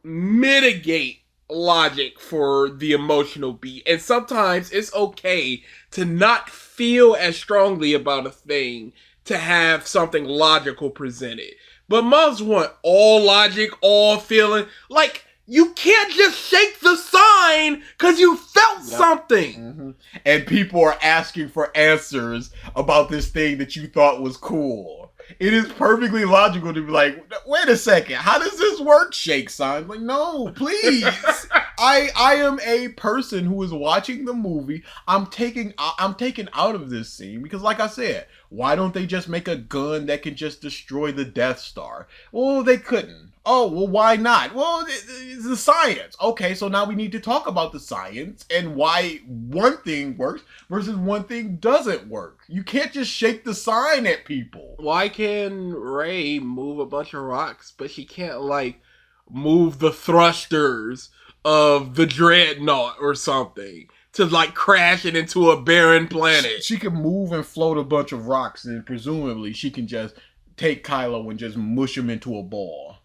mitigate logic for the emotional beat, and sometimes it's okay to not feel as strongly about a thing to have something logical presented. But most want all logic, all feeling. Like, you can't just shake the sign because you felt something. Mm-hmm. And people are asking for answers about this thing that you thought was cool. It is perfectly logical to be like, wait a second, how does this work, shake sign? Like, no, please. I am a person who is watching the movie. I'm taken out of this scene because, like I said, why don't they just make a gun that can just destroy the Death Star? Well, they couldn't. Oh, well, why not? Well, it's the science. Okay, so now we need to talk about the science and why one thing works versus one thing doesn't work. You can't just shake the sign at people. Why can Rey move a bunch of rocks, but she can't, like, move the thrusters of the Dreadnought or something to, like, crash it into a barren planet? She can move and float a bunch of rocks, and presumably she can just take Kylo and just mush him into a ball.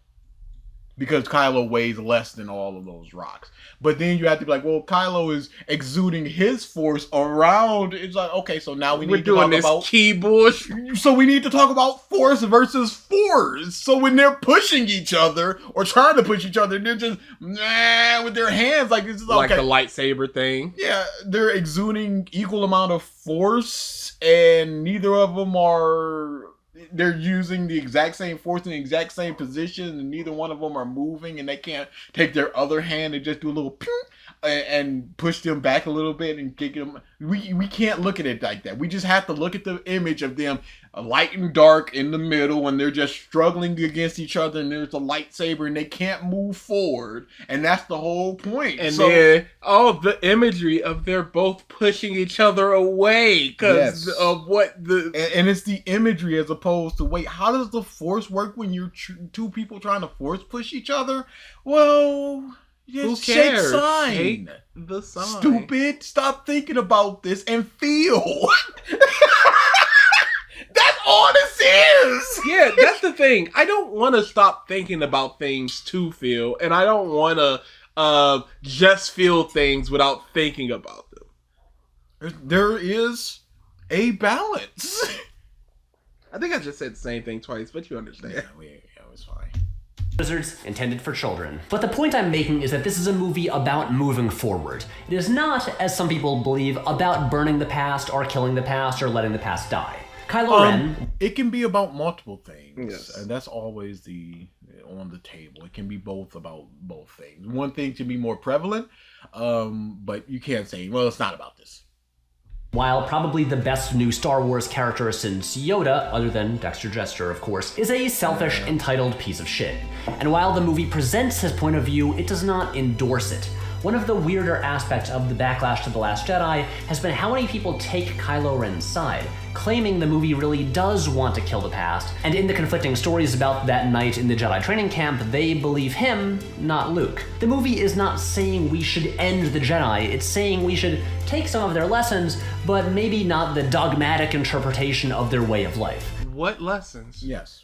Because Kylo weighs less than all of those rocks. But then you have to be like, well, Kylo is exuding his force around. It's like, okay, so now we need to talk about key bush. So we need to talk about force versus force. So when they're pushing each other or trying to push each other, they're just with their hands like this is okay. Like the lightsaber thing. Yeah, they're exuding equal amount of force, and neither of them are. They're using the exact same force in the exact same position, and neither one of them are moving, and they can't take their other hand and just do a little pew and push them back a little bit and kick them. We can't look at it like that. We just have to look at the image of them light and dark in the middle, and they're just struggling against each other, and there's a lightsaber, and they can't move forward, and that's the whole point. And then the imagery of they're both pushing each other away because of what the and it's the imagery as opposed to wait, how does the force work when you're two people trying to force push each other? Well, who shake cares? sign. Shake the sign. Stupid. Stop thinking about this and feel. That's all this is. Yeah, that's the thing. I don't want to stop thinking about things to feel, and I don't want to just feel things without thinking about them. There is a balance. I think I just said the same thing twice, but you understand. Yeah, it was fine. Wizards intended for children. But the point I'm making is that this is a movie about moving forward. It is not, as some people believe, about burning the past or killing the past or letting the past die. Kylo Ren... It can be about multiple things. Yes. And that's always on the table. It can be about both things. One thing can be more prevalent, but you can't say, well, it's not about this. While probably the best new Star Wars character since Yoda, other than Dexter Jettster, of course, is a selfish, entitled piece of shit. And while the movie presents his point of view, it does not endorse it. One of the weirder aspects of the backlash to The Last Jedi has been how many people take Kylo Ren's side, claiming the movie really does want to kill the past, and in the conflicting stories about that night in the Jedi training camp, they believe him, not Luke. The movie is not saying we should end the Jedi, it's saying we should take some of their lessons, but maybe not the dogmatic interpretation of their way of life. What lessons? Yes.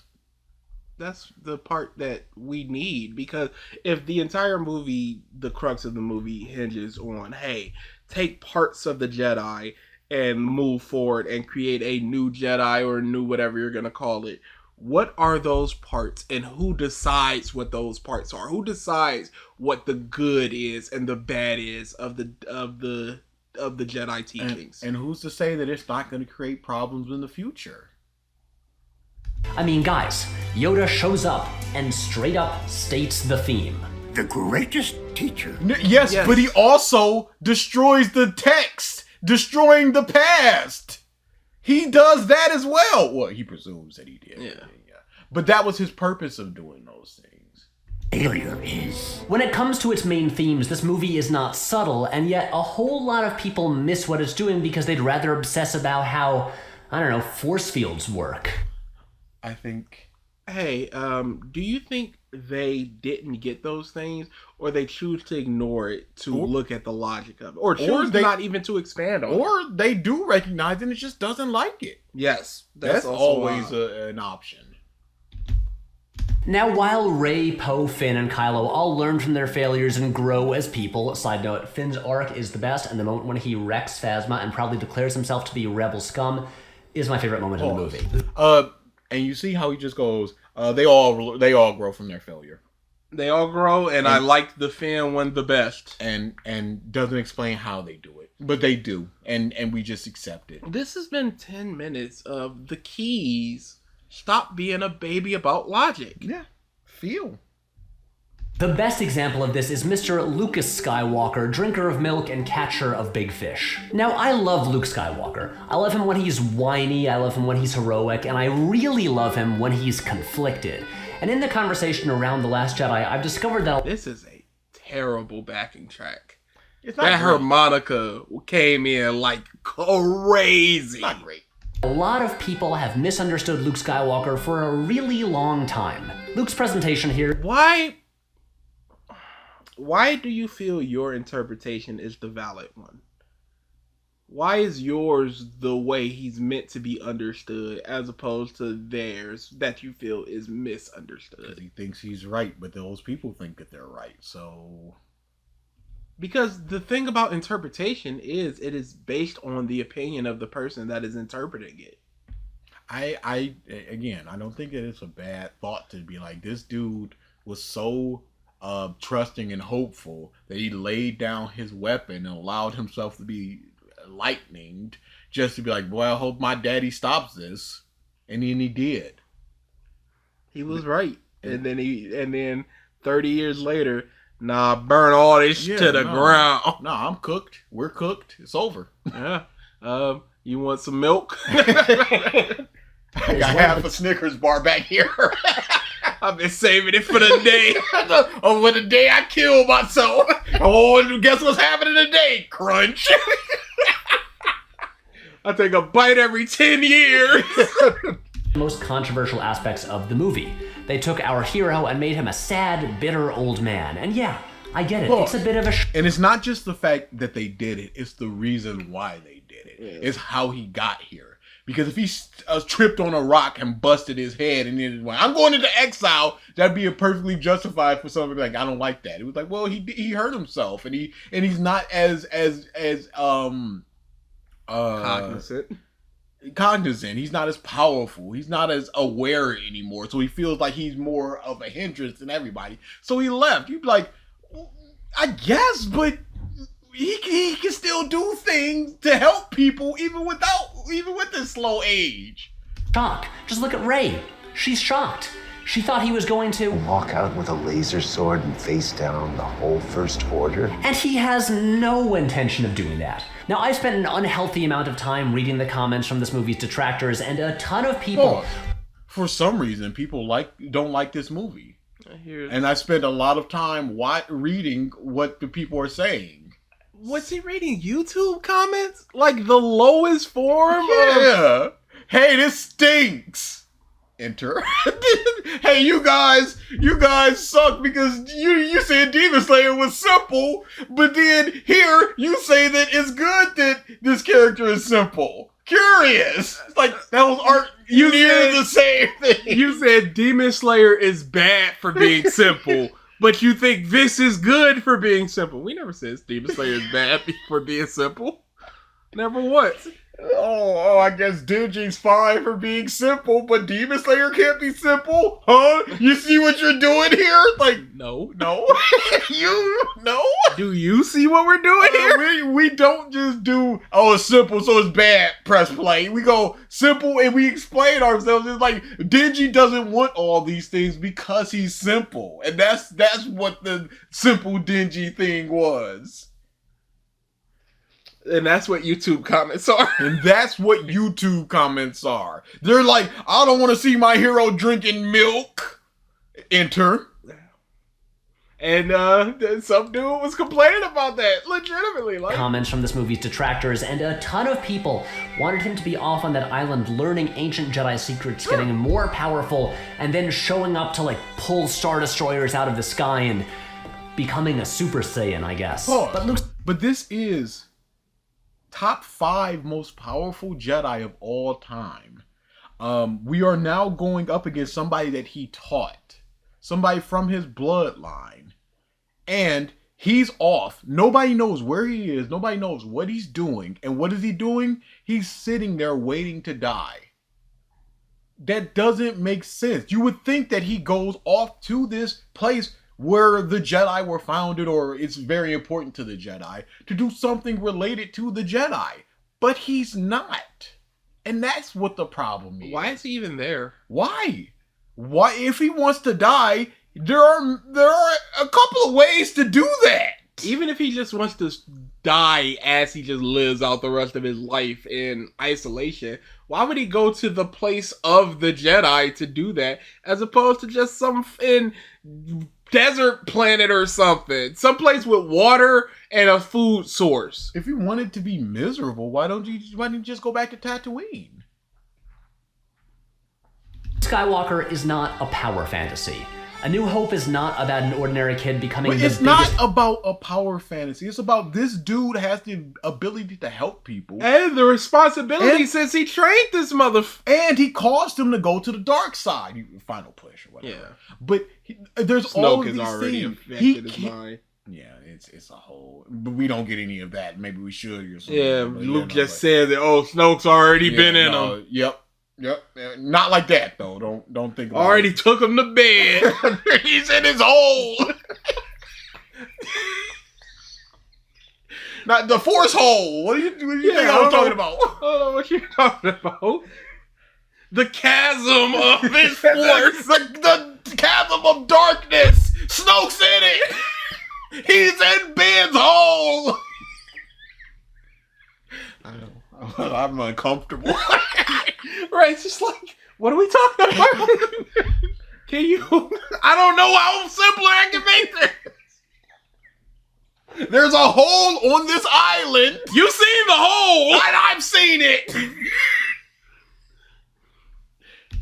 That's the part that we need, because if the entire movie, the crux of the movie hinges on, hey, take parts of the Jedi and move forward and create a new Jedi or a new whatever you're going to call it, what are those parts and who decides what those parts are? Who decides what the good is and the bad is of the Jedi teachings? And who's to say that it's not going to create problems in the future? I mean, guys, Yoda shows up and straight up states the theme. The greatest teacher. Yes, but he also destroys the text, destroying the past. He does that as well. Well, he presumes that he did. Yeah. But that was his purpose of doing those things. Failure is. When it comes to its main themes, this movie is not subtle, and yet a whole lot of people miss what it's doing because they'd rather obsess about how, I don't know, force fields work. I think... Hey, do you think they didn't get those things, or they choose to ignore it to look at the logic of it, or choose not even to expand on it? Or they do recognize it and it just doesn't like it. Yes, that's always an option. Now, while Rey, Poe, Finn, and Kylo all learn from their failures and grow as people, side note, Finn's arc is the best, and the moment when he wrecks Phasma and proudly declares himself to be rebel scum is my favorite moment in the movie. And you see how he just goes, they all grow from their failure. They all grow, and I like the Finn one the best. And doesn't explain how they do it. But they do, and we just accept it. This has been 10 minutes of the keys. Stop being a baby about logic. Yeah. Feel. The best example of this is Mr. Lucas Skywalker, drinker of milk and catcher of big fish. Now, I love Luke Skywalker. I love him when he's whiny, I love him when he's heroic, and I really love him when he's conflicted. And in the conversation around The Last Jedi, I've discovered that This is a terrible backing track. It's not That great. harmonica came in like crazy. Not great. a lot of people have misunderstood Luke Skywalker for a really long time. Luke's presentation here... Why do you feel your interpretation is the valid one? Why is yours the way he's meant to be understood as opposed to theirs that you feel is misunderstood? Because he thinks he's right, but those people think that they're right. So, because the thing about interpretation is it is based on the opinion of the person that is interpreting it. I don't think that it's a bad thought to be like, this dude was so trusting and hopeful that he laid down his weapon and allowed himself to be lightninged just to be like, boy, I hope my daddy stops this. And then he did. He was right. And then 30 years later, burn all this to the ground. Nah, I'm cooked. We're cooked. It's over. Yeah. You want some milk? I got half a Snickers bar back here. I've been saving it for the day. Oh, for the day I kill myself. Oh, guess what's happening today? Crunch. I take a bite every 10 years. Most controversial aspects of the movie. They took our hero and made him a sad, bitter old man. And yeah, I get it. It's a bit of a... And it's not just the fact that they did it. It's the reason why they did it. Yeah. It's how he got here. Because if he tripped on a rock and busted his head and then went, I'm going into exile, that'd be perfectly justified for something like, I don't like that. It was like, well, he hurt himself and he's not as cognizant. He's not as powerful. He's not as aware anymore. So he feels like he's more of a hindrance than everybody. So he left. You'd be like, I guess, but he can still do things to help people even with his slow age. Shock. Just look at Rey. She's shocked. She thought he was going to walk out with a laser sword and face down the whole First Order. And he has no intention of doing that. Now, I've spent an unhealthy amount of time reading the comments from this movie's detractors, and a ton of people... For some reason, people don't like this movie. And I spent a lot of time reading what the people are saying. Was he reading YouTube comments? Like the lowest form? Yeah. Hey, this stinks. Enter. Hey, you guys suck because you said Demon Slayer was simple, but then here you say that it's good that this character is simple. Curious. It's like that was art. You near the same thing. You said Demon Slayer is bad for being simple. But you think this is good for being simple. We never said Demon Slayer is bad for being simple. Never once. Oh, I guess Dingy's fine for being simple, but Demon Slayer can't be simple? Huh? You see what you're doing here? Like, no. You? No? Do you see what we're doing here? We don't just do, it's simple, so it's bad, press play. We go simple and we explain ourselves. It's like, Dingy doesn't want all these things because he's simple. And that's what the simple Dingy thing was. And that's what YouTube comments are. And that's what YouTube comments are. They're like, I don't want to see my hero drinking milk. Enter. And some dude was complaining about that, legitimately. Like, comments from this movie's detractors, and a ton of people wanted him to be off on that island learning ancient Jedi secrets, getting more powerful, and then showing up to pull Star Destroyers out of the sky and becoming a Super Saiyan, I guess. But this is top 5 most powerful Jedi of all time. We are now going up against somebody that he taught. Somebody from his bloodline. And he's off. Nobody knows where he is. Nobody knows what he's doing. And what is he doing? He's sitting there waiting to die. That doesn't make sense. You would think that he goes off to this place where the Jedi were founded, or it's very important to the Jedi, to do something related to the Jedi. But he's not. And that's what the problem is. Why is he even there? Why? If he wants to die, There are a couple of ways to do that. Even if he just wants to die as he just lives out the rest of his life in isolation, why would he go to the place of the Jedi to do that, as opposed to just some desert planet or something, someplace with water and a food source? If you wanted to be miserable, why didn't you just go back to Tatooine? Skywalker is not a power fantasy. A New Hope is not about an ordinary kid becoming But it's not about a power fantasy. It's about this dude has the ability to help people. And the responsibility since he trained this And he caused him to go to the dark side. Final push or whatever. Yeah. But there's Snoke all of has these already things. affected his mind. Yeah, it's a whole... But we don't get any of that. Maybe we should or something. Yeah, but, Luke just said that, Snoke's already been in him. Yep. Not like that though. Don't think about Already took him to bed. He's in his hole. Not the force hole. What do you think I was talking about? I don't know what you're talking about. The chasm of his force. the chasm of darkness. Snoke's in it. He's in Ben's hole. I know. I'm uncomfortable. Right, it's just like, what are we talking about? Can you? I don't know how simpler I can make this. There's a hole on this island. You've seen the hole. And I've seen it.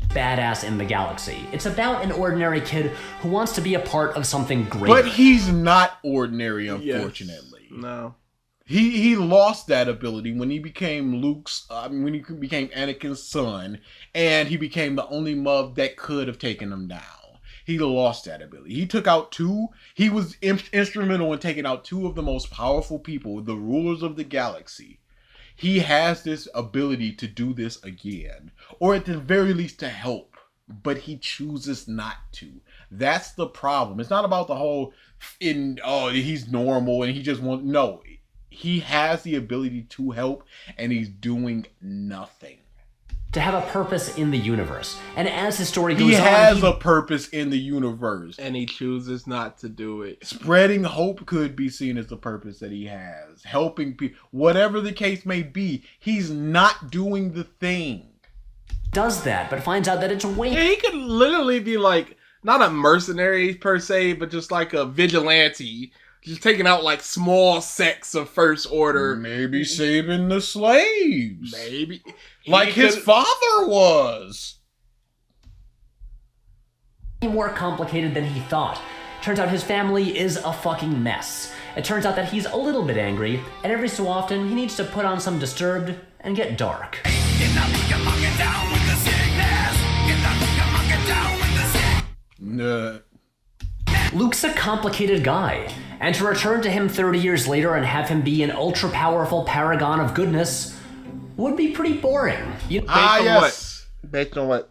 badass in the galaxy. It's about an ordinary kid who wants to be a part of something greater. But he's not ordinary, unfortunately. Yes. No. He lost that ability when he became when he became Anakin's son, and he became the only Muv that could have taken him down. He lost that ability. He took out he was instrumental in taking out two of the most powerful people, the rulers of the galaxy. He has this ability to do this again, or at the very least to help, but he chooses not to. That's the problem. It's not about the whole, he's normal and he just wants, no. He has the ability to help, and he's doing nothing. To have a purpose in the universe. And as his story goes on... He has a purpose in the universe. And he chooses not to do it. Spreading hope could be seen as the purpose that he has. Helping people. Whatever the case may be, he's not doing the thing. Does that, but finds out that it's way... Yeah, he could literally be like, not a mercenary per se, but just like a vigilante. Just taking out like small sects of First Order. Maybe saving the slaves. Maybe. Like his father was. More complicated than he thought. Turns out his family is a fucking mess. It turns out that he's a little bit angry, and every so often he needs to put on some Disturbed and get dark. Luke's a complicated guy, and to return to him 30 years later and have him be an ultra-powerful paragon of goodness would be pretty boring. Based on what?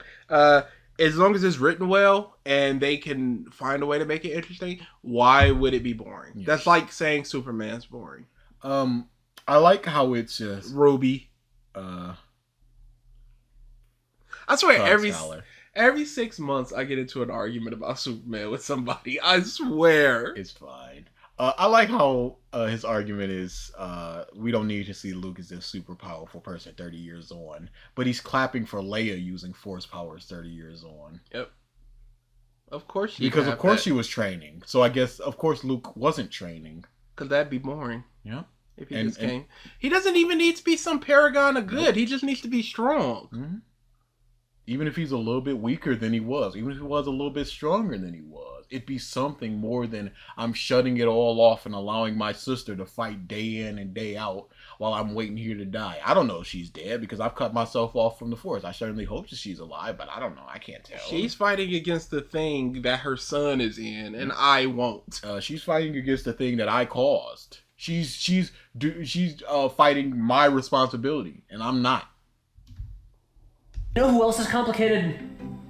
As long as it's written well and they can find a way to make it interesting, why would it be boring? Yes. That's like saying Superman's boring. I like how it's just Ruby. I swear every 6 months I get into an argument about Superman with somebody. I swear. It's fine. I like how his argument is we don't need to see Luke as this super powerful person 30 years on. But he's clapping for Leia using force powers 30 years on. Yep. Of course she Because of course she was training. So I guess of course Luke wasn't training. Because that'd be boring. Yeah. If he just came. He doesn't even need to be some paragon of good. He just needs to be strong. Mm-hmm. Even if he's a little bit weaker than he was. Even if he was a little bit stronger than he was. It'd be something more than I'm shutting it all off and allowing my sister to fight day in and day out while I'm waiting here to die. I don't know if she's dead because I've cut myself off from the Force. I certainly hope that she's alive, but I don't know. I can't tell. She's fighting against the thing that her son is in, and I won't. She's fighting against the thing that I caused. She's fighting my responsibility, and I'm not. You know who else is complicated?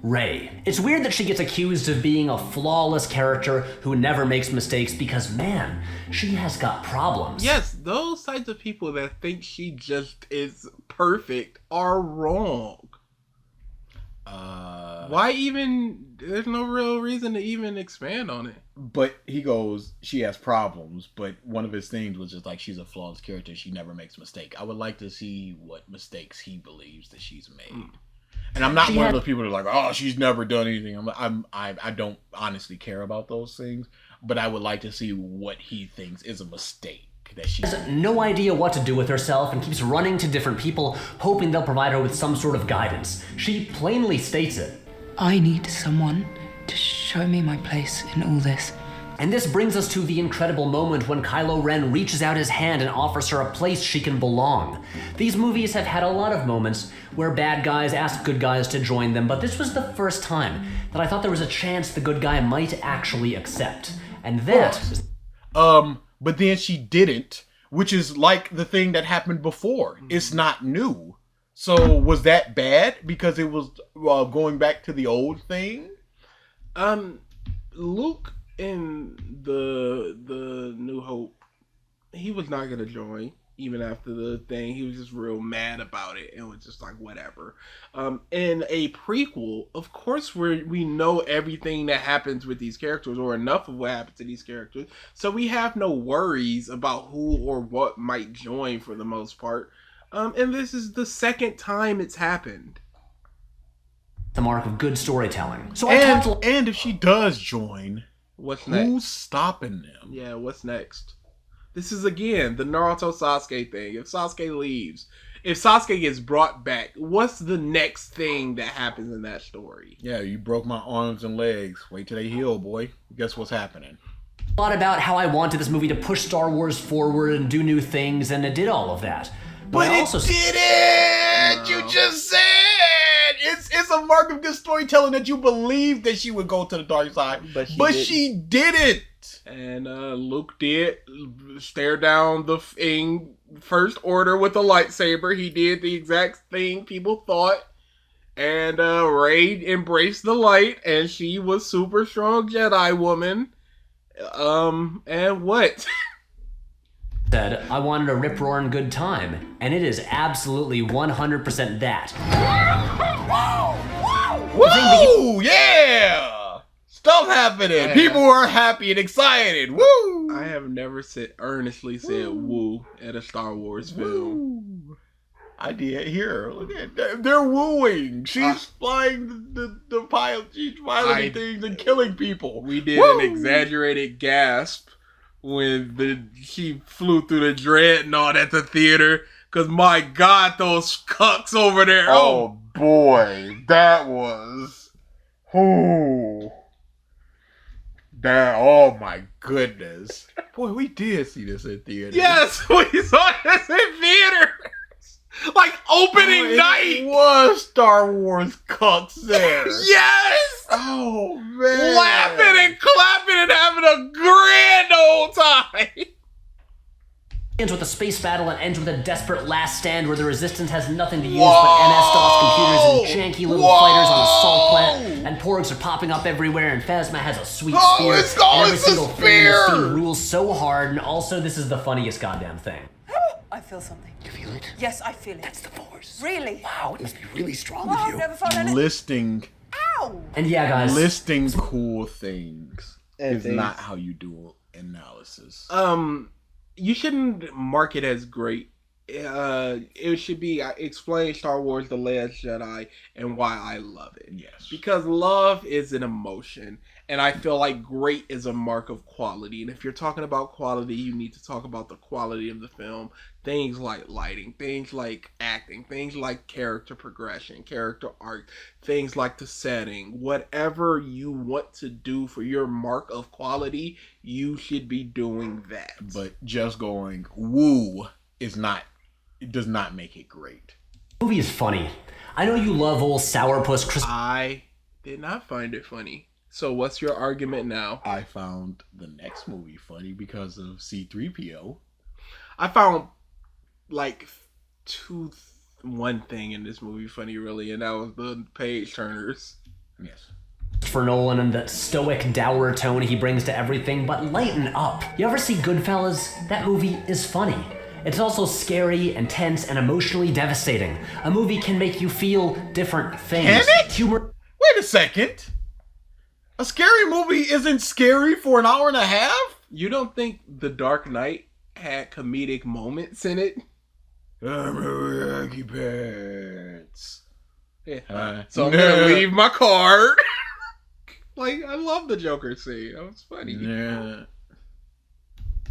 Rey. It's weird that she gets accused of being a flawless character who never makes mistakes because, man, she has got problems. Yes, those types of people that think she just is perfect are wrong. Why even? There's no real reason to even expand on it. But he goes, she has problems, but one of his things was just like, she's a flawless character. She never makes a mistake. I would like to see what mistakes he believes that she's made. And I'm not one of those people that are like, oh, she's never done anything. I don't honestly care about those things, but I would like to see what he thinks is a mistake that she has no idea what to do with herself and keeps running to different people, hoping they'll provide her with some sort of guidance. She plainly states it. I need someone to show me my place in all this. And this brings us to the incredible moment when Kylo Ren reaches out his hand and offers her a place she can belong. These movies have had a lot of moments where bad guys ask good guys to join them, but this was the first time that I thought there was a chance the good guy might actually accept. And that... But then she didn't, which is like the thing that happened before. It's not new. So was that bad because it was going back to the old thing? Luke in the New Hope, he was not gonna join even after the thing. He was just real mad about it and was just like whatever. In a prequel, of course we know everything that happens with these characters, or enough of what happens to these characters, so we have no worries about who or what might join for the most part. And this is the second time it's happened. The mark of good storytelling. So and if she does join, what's next? Who's stopping them? Yeah, what's next? This is again the Naruto Sasuke thing. If Sasuke leaves, if Sasuke gets brought back, what's the next thing that happens in that story? Yeah, you broke my arms and legs. Wait till they heal, boy. Guess what's happening? A lot about how I wanted this movie to push Star Wars forward and do new things, and it did all of that. But it didn't! You just said! It's a mark of good storytelling that you believed that she would go to the dark side. But she didn't! And Luke did stare down the First Order with a lightsaber. He did the exact thing people thought. And Rey embraced the light, and she was super strong Jedi woman. And what? Said, I wanted a rip-roaring good time, and it is absolutely 100% that. Woo! Yeah! Stuff happening! People are happy and excited! Woo! I have never earnestly said woo at a Star Wars film. Woo. I did here. Look at that. They're wooing. She's flying the pilot. She's piloting things and killing people. We did an exaggerated gasp when she flew through the dreadnought at the theater. Cause my God, those cucks over there. Oh boy, that was. That. Oh my goodness. Boy, we did see this in theater. Yes, we saw this in theater. Like opening night. It was Star Wars cucks there. Yes. Oh man. Laughing and clapping and having a grand old time. Ends with a space battle and ends with a desperate last stand where the Resistance has nothing to use but MS-DOS computers and janky little fighters on a salt plant, and porgs are popping up everywhere, and Phasma has a sweet spear, and every single thing in the scene rules so hard, and also this is the funniest goddamn thing. I feel something. You feel it? Yes, I feel it. That's the Force. Really? Wow, it must be really strong Oh, of I've you. never felt anything. Listing. Ow! And yeah, guys. Listing cool things is things. not how you do analysis. You shouldn't mark it as great. It should be explain Star Wars: The Last Jedi and why I love it. Yes, because love is an emotion, and I feel like great is a mark of quality. And if you're talking about quality, you need to talk about the quality of the film. Things like lighting, things like acting, things like character progression, character arc, things like the setting. Whatever you want to do for your mark of quality, you should be doing that. But just going woo is not. It does not make it great. The movie is funny. I know you love old sourpuss Chris. I did not find it funny. So what's your argument now? I found the next movie funny because of C-3PO. I found like one thing in this movie funny, really, and that was the page turners. Yes. For Nolan and the stoic, dour tone he brings to everything, but lighten up. You ever see Goodfellas? That movie is funny. It's also scary, intense, and emotionally devastating. A movie can make you feel different things. Can it? Humor. Wait a second. A scary movie isn't scary for an hour and a half? You don't think The Dark Knight had comedic moments in it? Occupants. Yeah. So I'm gonna leave my card. Like, I love the Joker scene. That was funny. Yeah.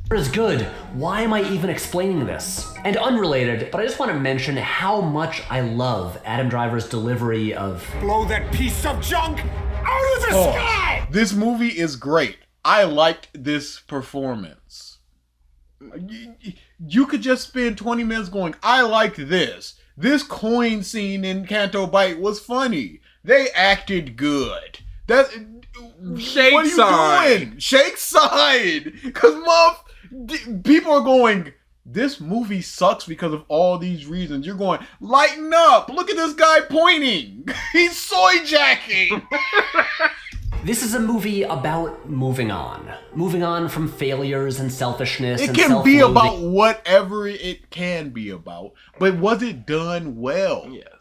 Is good. Why am I even explaining this? And unrelated, but I just want to mention how much I love Adam Driver's delivery of Blow that piece of junk out of the sky! This movie is great. I liked this performance. You could just spend 20 minutes going, I liked this. This coin scene in Canto Bight was funny. They acted good. That Shake what are you sign. doing? Shake sign. Because people are going, this movie sucks because of all these reasons. You're going, lighten up. Look at this guy pointing. He's soy jacking. This is a movie about moving on. Moving on from failures and selfishness. It and can be self-loathing. about whatever it can be about. But was it done well? Yes.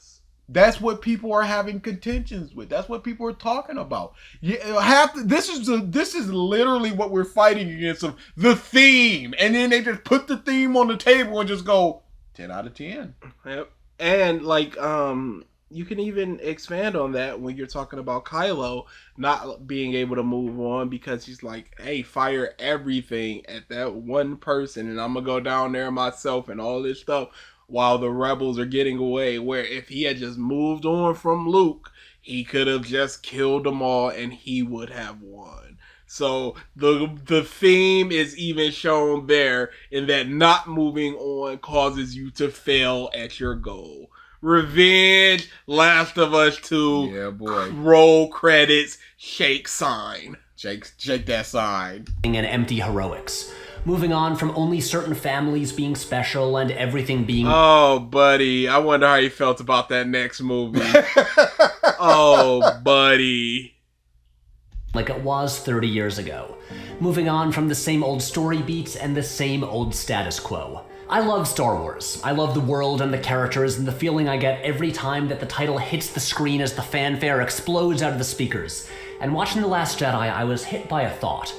That's what people are having contentions with. That's what people are talking about. This is literally what we're fighting against, of the theme. And then they just put the theme on the table and just go 10 out of 10. Yep. And like you can even expand on that when you're talking about Kylo not being able to move on because he's like, hey, fire everything at that one person and I'm gonna go down there myself and all this stuff while the rebels are getting away. Where if he had just moved on from Luke, he could have just killed them all and he would have won. So the theme is even shown there in that not moving on causes you to fail at your goal. Revenge, Last of Us 2, Yeah, boy. Roll credits, shake sign. Shake that sign. And empty heroics. Moving on from only certain families being special and everything being... Oh, buddy. I wonder how you felt about that next movie. Oh, buddy. like it was 30 years ago. Moving on from the same old story beats and the same old status quo. I love Star Wars. I love the world and the characters and the feeling I get every time that the title hits the screen as the fanfare explodes out of the speakers. And watching The Last Jedi, I was hit by a thought.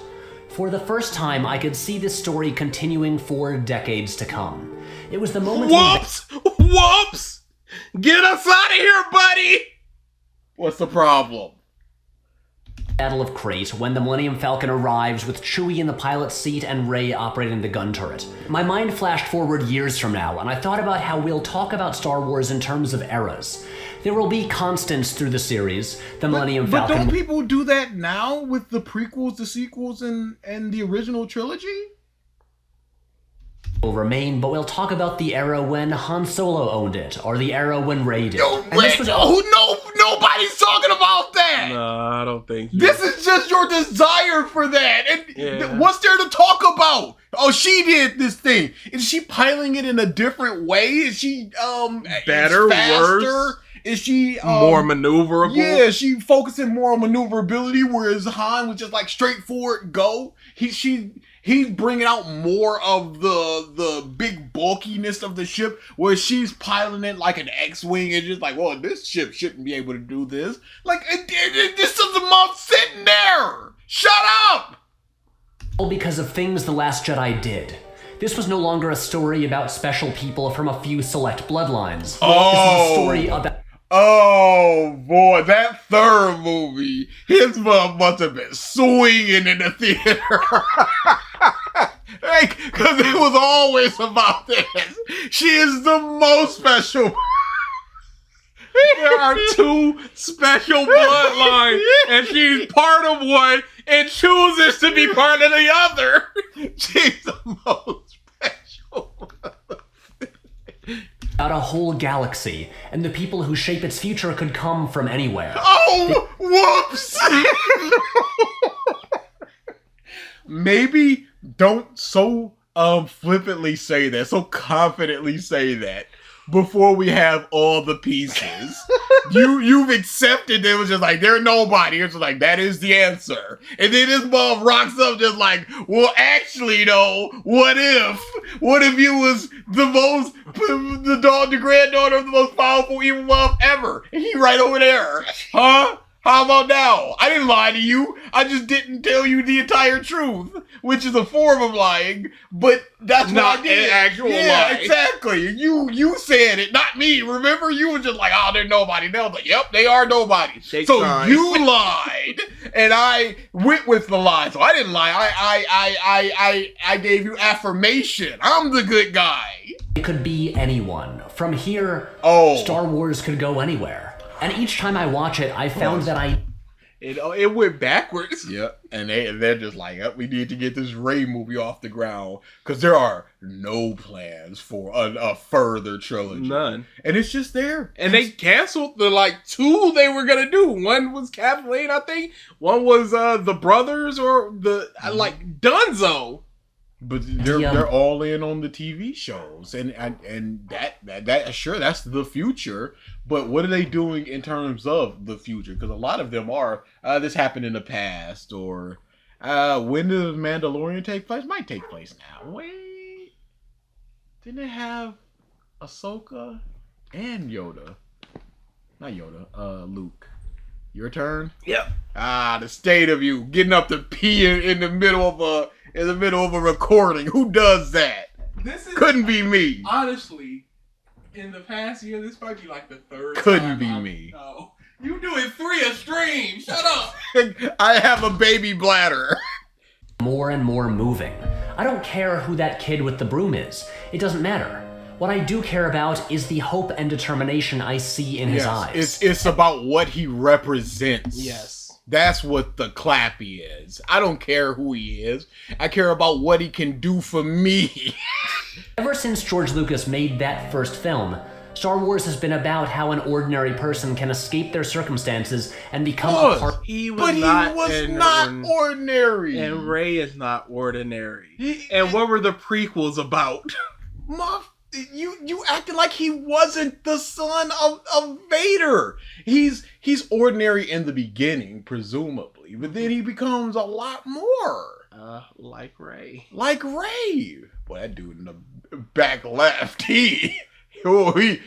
For the first time, I could see this story continuing for decades to come. It was the moment... Whoops! Get us out of here, buddy! What's the problem? Battle of Crate, when the Millennium Falcon arrives with Chewie in the pilot's seat and Rey operating the gun turret. My mind flashed forward years from now, and I thought about how we'll talk about Star Wars in terms of eras. There will be constants through the series. The Millennium Falcon... But don't people do that now with the prequels, the sequels, and the original trilogy? will remain, but we'll talk about the era when Han Solo owned it, or the era when Rey did. Nobody's talking about that! No, I don't think so. This is just your desire for that. And Yeah. what's there to talk about? Oh, she did this thing. Is she piloting it in a different way? Is she Better, faster? worse? Is she more maneuverable? Yeah, is she focusing more on maneuverability, whereas Han was just like straightforward go. He's bringing out more of the big bulkiness of the ship, where she's piloting it like an X-wing and just like, well, this ship shouldn't be able to do this. Like, this is a month sitting there. Shut up. All because of things The Last Jedi did. This was no longer a story about special people from a few select bloodlines. This is a story about... Oh boy, that third movie, his mom must have been swinging in the theater. Because it was always about this. She is the most special. There are two special bloodlines, and she's part of one and chooses to be part of the other. She's the most special. About a whole galaxy, and the people who shape its future could come from anywhere. Oh, whoops! Maybe don't so flippantly say that, so confidently say that. before we have all the pieces. You've accepted it was just like, they're nobody. It's like, that is the answer. And then this mom rocks up just like, well, actually, though, what if you was the granddaughter of the most powerful evil mom ever? And he right over there. Huh? How about now? I didn't lie to you. I just didn't tell you the entire truth, which is a form of lying, but that's not what I did. an actual yeah, lie. Exactly. You said it, not me. Remember, you were just like, oh, they're nobody. They was like, yep, they are nobody. So you lied, and I went with the lie. So I didn't lie. I gave you affirmation. I'm the good guy. It could be anyone. From here, Star Wars could go anywhere. And each time I watch it, I found that it went backwards. Yep, and they're just like, yep, we need to get this Rey movie off the ground because there are no plans for a further trilogy. None. And it's just there. And they canceled the two they were gonna do. One was Kathleen, I think. One was the brothers or the Dunzo. But they're all in on the TV shows, and that sure, that's the future. But what are they doing in terms of the future? Because a lot of them are this happened in the past, or when did Mandalorian take place? Might take place now. Wait, didn't it have Ahsoka and Yoda? Not Yoda. Luke. Your turn. Yep. The state of you getting up to pee in the middle of a recording. Who does that? Couldn't be me. Honestly, in the past year, this might be like the third Couldn't time be me. No. You doing 3 a stream. Shut up. I have a baby bladder. more and more moving. I don't care who that kid with the broom is. It doesn't matter. What I do care about is the hope and determination I see in his eyes. It's about what he represents. Yes. That's what the Clappy is. I don't care who he is. I care about what he can do for me. Ever since George Lucas made that first film, Star Wars has been about how an ordinary person can escape their circumstances and become a part. He was not ordinary. And Rey is not ordinary. And what were the prequels about? You acting like he wasn't the son of Vader. He's ordinary in the beginning, presumably, but then he becomes a lot more. Like Rey. Like Rey. Boy, that dude in the back left, he Dr.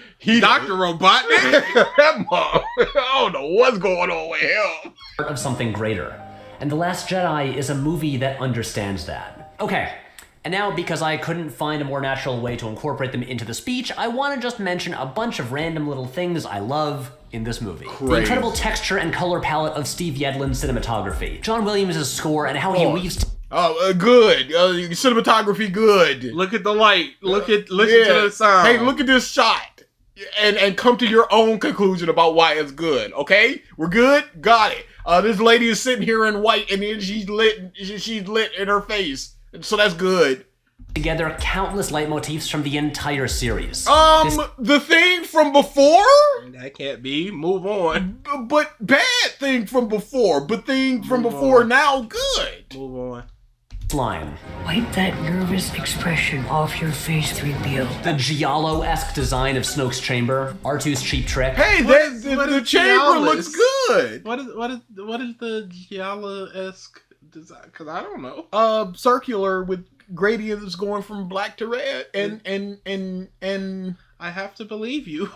Robotnik. That mom, I don't know what's going on with him. Part of something greater. And The Last Jedi is a movie that understands that. Okay. And now, because I couldn't find a more natural way to incorporate them into the speech, I want to just mention a bunch of random little things I love in this movie. The incredible texture and color palette of Steve Yedlin's cinematography, John Williams' score, and how he weaves... Good. Cinematography, good. Look at the light. Listen to the sound. Hey, look at this shot. And come to your own conclusion about why it's good, okay? We're good? Got it. This lady is sitting here in white, and then she's lit in her face. So that's good. Together countless leitmotifs from the entire series. The thing from before? That can't be. Move on. But bad thing from before. But thing from before now, good. Move on. Line. Wipe that nervous expression off your face, 3PO. The Giallo-esque design of Snoke's chamber, R2's cheap trick. Hey, the chamber looks good. What is the Giallo-esque design? Because I don't know. Circular with gradients going from black to red, and I have to believe you.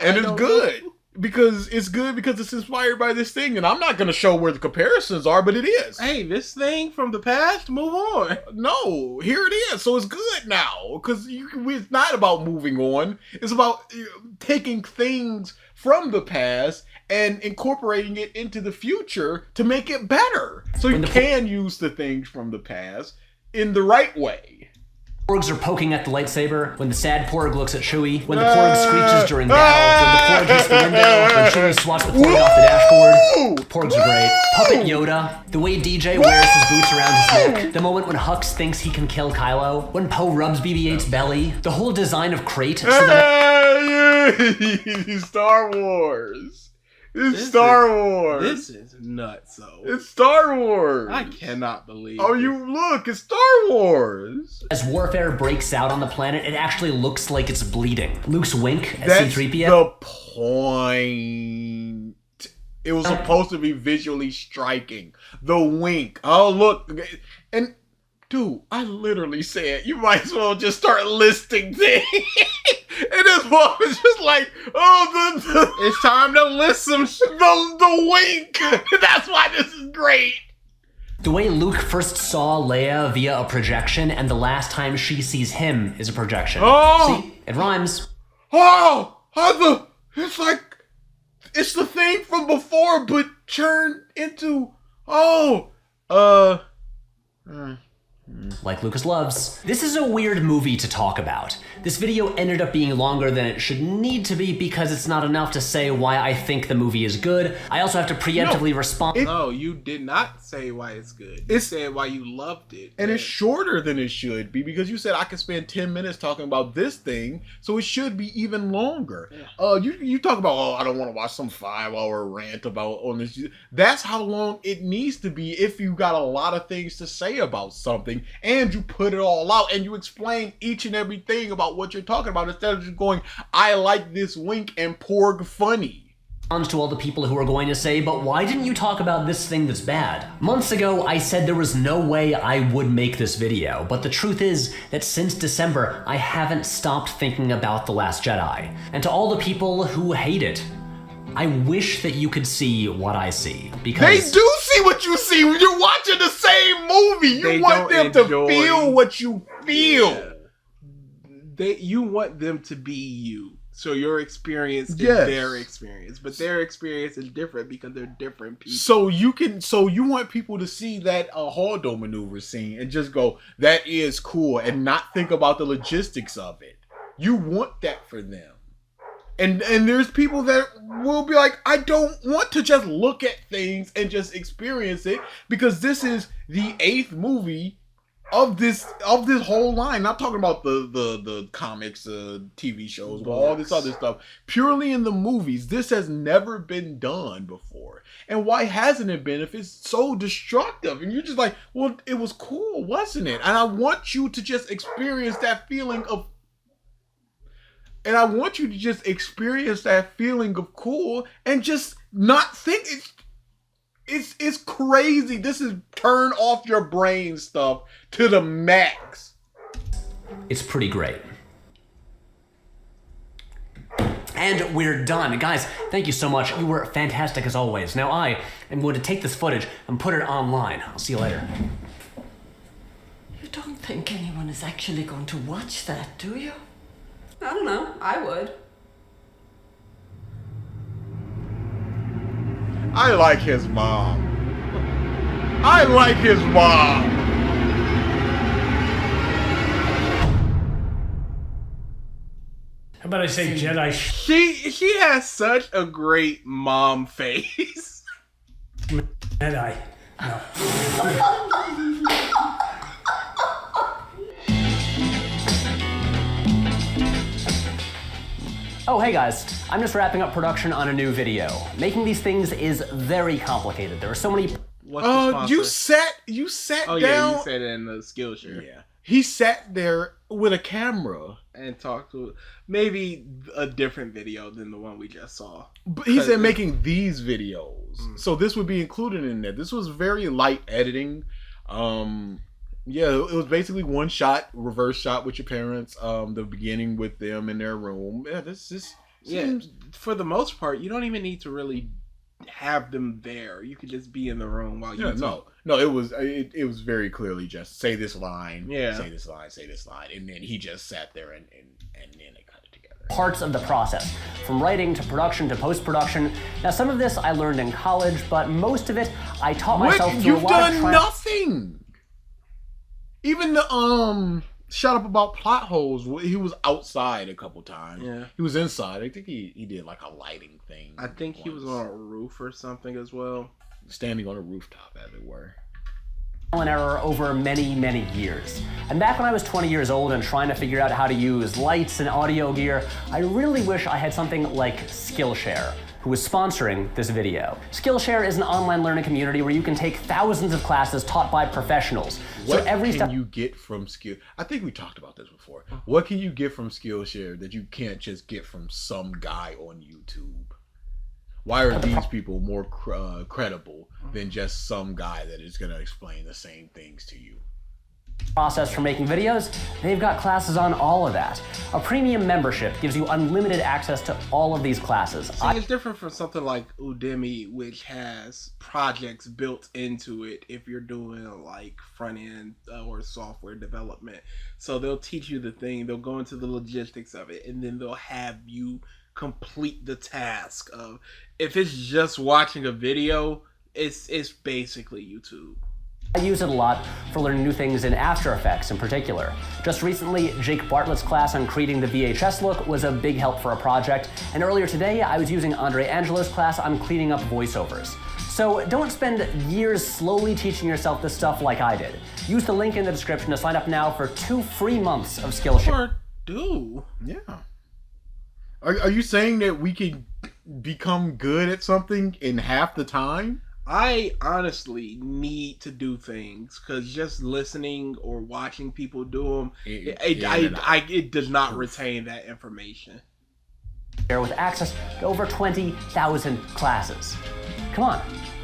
And it's good. Because it's good because it's inspired by this thing, and I'm not going to show where the comparisons are, but it is. Hey, this thing from the past, move on. No, here it is, so it's good now. Because it's not about moving on. It's about taking things from the past and incorporating it into the future to make it better. So you can use the things from the past in the right way. Porgs are poking at the lightsaber, when the sad Porg looks at Chewie, when the Porg screeches during battle, when the Porg hits the window, when Chewie swats the Porg off the dashboard. Porgs are great. Puppet Yoda, the way DJ wears his boots around his neck, the moment when Hux thinks he can kill Kylo, when Poe rubs BB-8's belly, the whole design of Crate so that... Star Wars. It's Star Wars. This is nuts, though. It's Star Wars. I cannot believe. Oh, it's Star Wars. As warfare breaks out on the planet, it actually looks like it's bleeding. Luke's wink at That's C-3PO. the point. It was supposed to be visually striking. The wink. Oh, look. And, dude, I literally said, you might as well just start listing things. And this one was just like, it's time to list some the wink. That's why this is great. The way Luke first saw Leia via a projection, and the last time she sees him is a projection. Oh! See, it rhymes. It's like, it's the thing from before, but turned into, like Lucas loves. This is a weird movie to talk about. This video ended up being longer than it should need to be because it's not enough to say why I think the movie is good. I also have to preemptively respond. No, you did not say why it's good. You said why you loved it. And it's shorter than it should be because you said I could spend 10 minutes talking about this thing, so it should be even longer. Yeah. You talk about, I don't want to watch some 5-hour rant on this. That's how long it needs to be if you got a lot of things to say about something and you put it all out and you explain each and everything about what you're talking about instead of just going, I like this wink and porg funny. To all the people who are going to say, but why didn't you talk about this thing that's bad? Months ago, I said there was no way I would make this video, but the truth is that since December, I haven't stopped thinking about The Last Jedi. And to all the people who hate it, I wish that you could see what I see, because they do see what you see when you're watching the same movie. You want them to feel what you feel. Yeah. You want them to be you. So your experience is their experience, but their experience is different because they're different people. So you want people to see that Holdo maneuver scene and just go, that is cool, and not think about the logistics of it. You want that for them. And there's people that will be like, I don't want to just look at things and just experience it because this is the 8th movie of this whole line. Not talking about the comics, TV shows, all this other stuff. Purely in the movies, this has never been done before. And why hasn't it been if it's so destructive? And you're just like, well, it was cool, wasn't it? And I want you to just experience that feeling of cool and just not think it's crazy. This is turn off your brain stuff to the max. It's pretty great. And we're done. Guys, thank you so much. You were fantastic as always. Now I am going to take this footage and put it online. I'll see you later. You don't think anyone is actually going to watch that, do you? I don't know. I would. I like his mom. How about I say Jedi? She has such a great mom face. Jedi. No. Oh, hey guys, I'm just wrapping up production on a new video. Making these things is very complicated. There are so many... What's the sponsor? You sat down. Yeah, you said it in the Skillshare. Yeah. He sat there with a camera and talked to maybe a different video than the one we just saw. But he said making these videos. So this would be included in there. This was very light editing. Yeah, it was basically one shot, reverse shot with your parents. The beginning with them in their room. Yeah, this just seems... For the most part, you don't even need to really have them there. You could just be in the room while you talk. No, it was very clearly just say this line, say this line, and then he just sat there and then they cut it together. Parts of the process, from writing to production to post-production. Now, some of this I learned in college, but most of it I taught myself through a lot of You've done nothing. Even the shut up about plot holes. He was outside a couple times. Yeah, he was inside. I think he did like a lighting thing. I think he was on a roof or something as well. Standing on a rooftop, as it were. And error over many, many years. And back when I was 20 years old and trying to figure out how to use lights and audio gear, I really wish I had something like Skillshare. who is sponsoring this video. Skillshare is an online learning community where you can take thousands of classes taught by professionals. What can you get from Skill? I think we talked about this before. What can you get from Skillshare that you can't just get from some guy on YouTube? Why are these people more credible than just some guy that is going to explain the same things to you? Process for making videos, they've got classes on all of that. A premium membership gives you unlimited access to all of these classes. See, it's different from something like Udemy, which has projects built into it if you're doing like front end or software development. So they'll teach you the thing, they'll go into the logistics of it, and then they'll have you complete the task of, if it's just watching a video, it's basically YouTube. I use it a lot for learning new things in After Effects in particular. Just recently, Jake Bartlett's class on creating the VHS look was a big help for a project, and earlier today I was using Andre Angelo's class on cleaning up voiceovers. So don't spend years slowly teaching yourself this stuff like I did. Use the link in the description to sign up now for 2 free months of Skillshare. Yeah. Are you saying that we can become good at something in half the time? I honestly need to do things because just listening or watching people do them, it does not retain that information. With access to over 20,000 classes. Come on,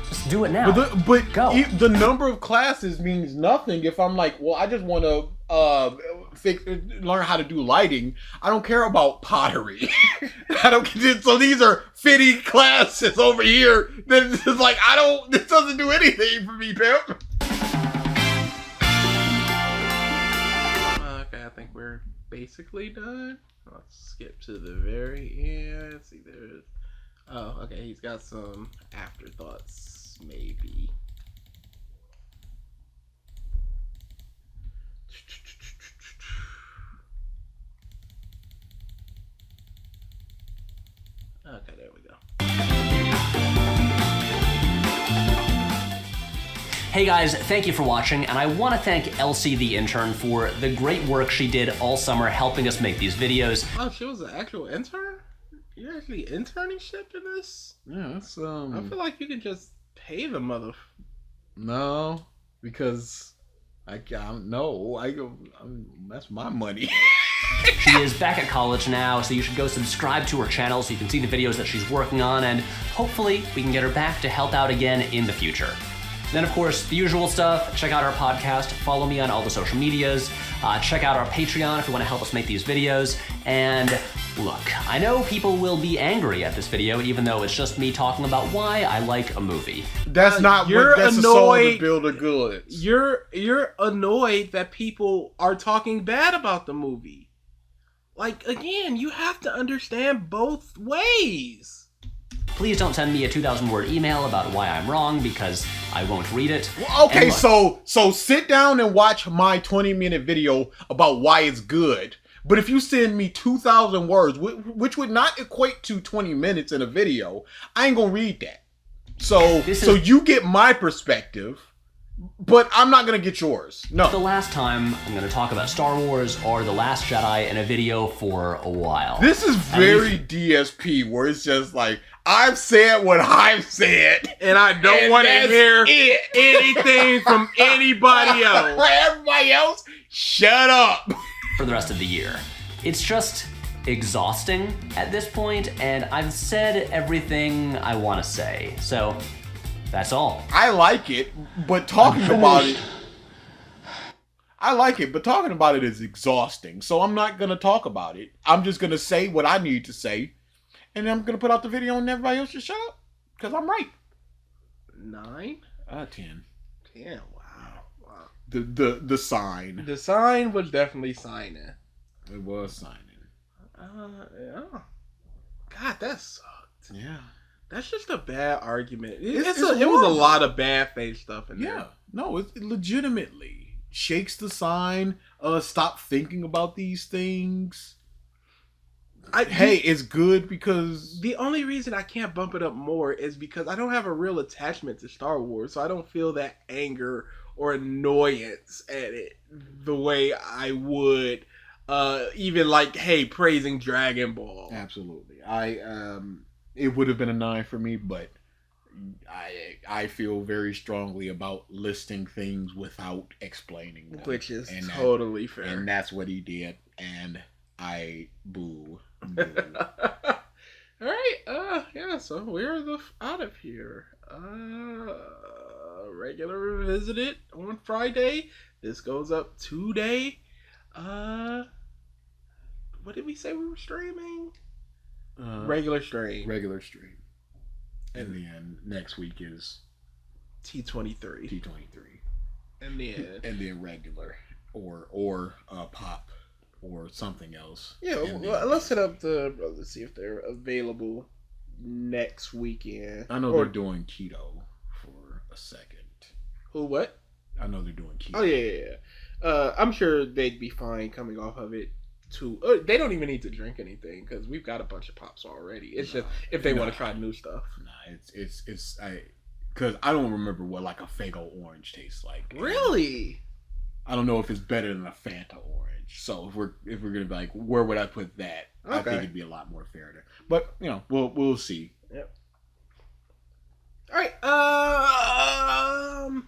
just do it now. But go. The number of classes means nothing if I'm like, well, I just want to learn how to do lighting. I don't care about pottery. So these are 50 classes over here. Then it's like, this doesn't do anything for me, pimp. Okay, I think we're basically done. Let's skip to the very end. Let's see, there's, oh, okay, he's got some afterthoughts, maybe. Okay, there we go. Hey guys, thank you for watching, and I want to thank Elsie the intern for the great work she did all summer helping us make these videos. Oh, she was an actual intern? You're actually interning shit in this? Yeah, that's I feel like you can just pay the mother. No, because that's my money. She is back at college now, so you should go subscribe to her channel so you can see the videos that she's working on, and hopefully we can get her back to help out again in the future. Then, of course, the usual stuff. Check out our podcast, follow me on all the social medias, check out our Patreon if you want to help us make these videos, and look, I know people will be angry at this video, even though it's just me talking about why I like a movie. That's not that's the soul of the builder goods. You're annoyed that people are talking bad about the movie. Like, again, you have to understand both ways. Please don't send me a 2,000-word email about why I'm wrong, because I won't read it. Well, okay, so sit down and watch my 20-minute video about why it's good. But if you send me 2,000 words, which would not equate to 20 minutes in a video, I ain't gonna read that. So you get my perspective, but I'm not gonna get yours. No. The last time I'm gonna talk about Star Wars or The Last Jedi in a video for a while. This is very DSP, where it's just like, I've said what I've said, and I don't want to hear anything from anybody else. Everybody else, shut up. For the rest of the year. It's just exhausting at this point, and I've said everything I want to say. So, that's all. I like it, but talking about it is exhausting. So I'm not going to talk about it. I'm just going to say what I need to say, and then I'm going to put out the video and everybody else just shut up, because I'm right. 9? 10. 10, wow. The sign. The sign was definitely signing. It was signing. Yeah. God, that sucked. Yeah. That's just a bad argument. It was a lot of bad faith stuff in there. Yeah. No, it legitimately shakes the sign. Stop thinking about these things. It's good because... The only reason I can't bump it up more is because I don't have a real attachment to Star Wars, so I don't feel that anger or annoyance at it the way I would even like, hey, praising Dragon Ball. Absolutely. it would have been a 9 for me, but I feel very strongly about listing things without explaining them. Which is totally fair. And that's what he did, and I boo. All right, yeah, so we're out of here. Regular Revisited on Friday. This goes up today. What did we say we were streaming? Regular stream. And then next week is T23. And then regular or pop or something else. Yeah, well, let's hit up the brothers, see if they're available next weekend. I know they're doing keto for a second. Who, what? I know they're doing keto. Oh, yeah. I'm sure they'd be fine coming off of it, too. They don't even need to drink anything, because we've got a bunch of pops already. It's just if they want to try new stuff. Nah, because I don't remember what, like, a Faygo orange tastes like. Really? I don't know if it's better than a Fanta orange. So if we're gonna be like, where would I put that? Okay. I think it'd be a lot more fairer. But we'll see. Yep. All right.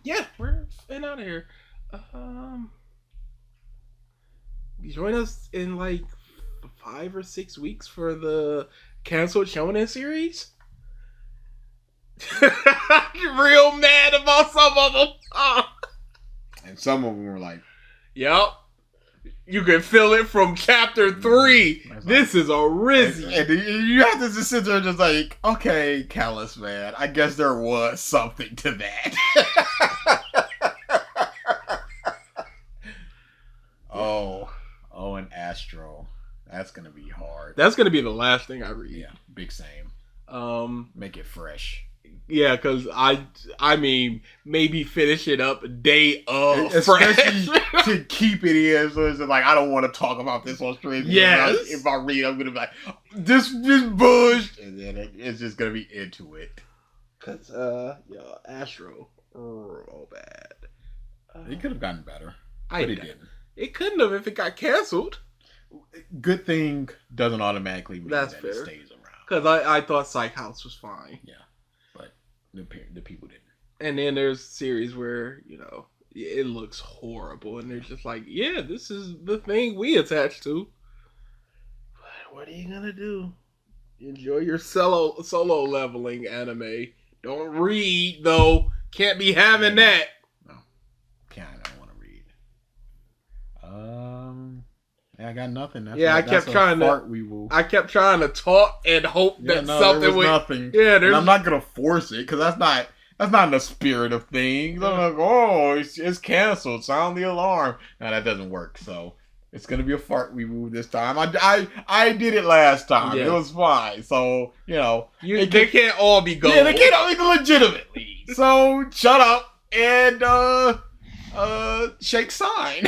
Yeah, we're out of here. Join us in like 5 or 6 weeks for the canceled Shonen series. Real mad about some of them. And some of them were like, "Yep, you can feel it from chapter 3. This is a Rizzy." And you have to just sit there and just like, okay, Callus, man, I guess there was something to that. And Astro. That's going to be hard. That's going to be the last thing I read. Yeah, big same. Make it fresh. Yeah, because I mean, maybe finish it up day of especially to keep it in. So it's like, I don't want to talk about this on stream. Yes. If I read, I'm gonna be like, this bush, and then it's just gonna be into it. Cause Astro, real bad. It could have gotten better, but it didn't. It couldn't have if it got canceled. Good thing doesn't automatically mean that it stays around. Because I thought Psych House was fine. Yeah. The people didn't. And then there's series where, it looks horrible. And they're just like, yeah, this is the thing we attach to. But what are you going to do? Enjoy your solo leveling anime. Don't read, though. Can't be having that. No. I don't want to read. I got nothing. I kept trying to talk and hope that something would. Nothing. Yeah, and I'm not gonna force it because that's not in the spirit of things. I'm like, it's canceled. Sound the alarm. No, that doesn't work. So it's gonna be a fart we move this time. I did it last time. Yeah. It was fine. So they can't all be gold. Yeah, they can't all be legitimately. So shut up and shake sign.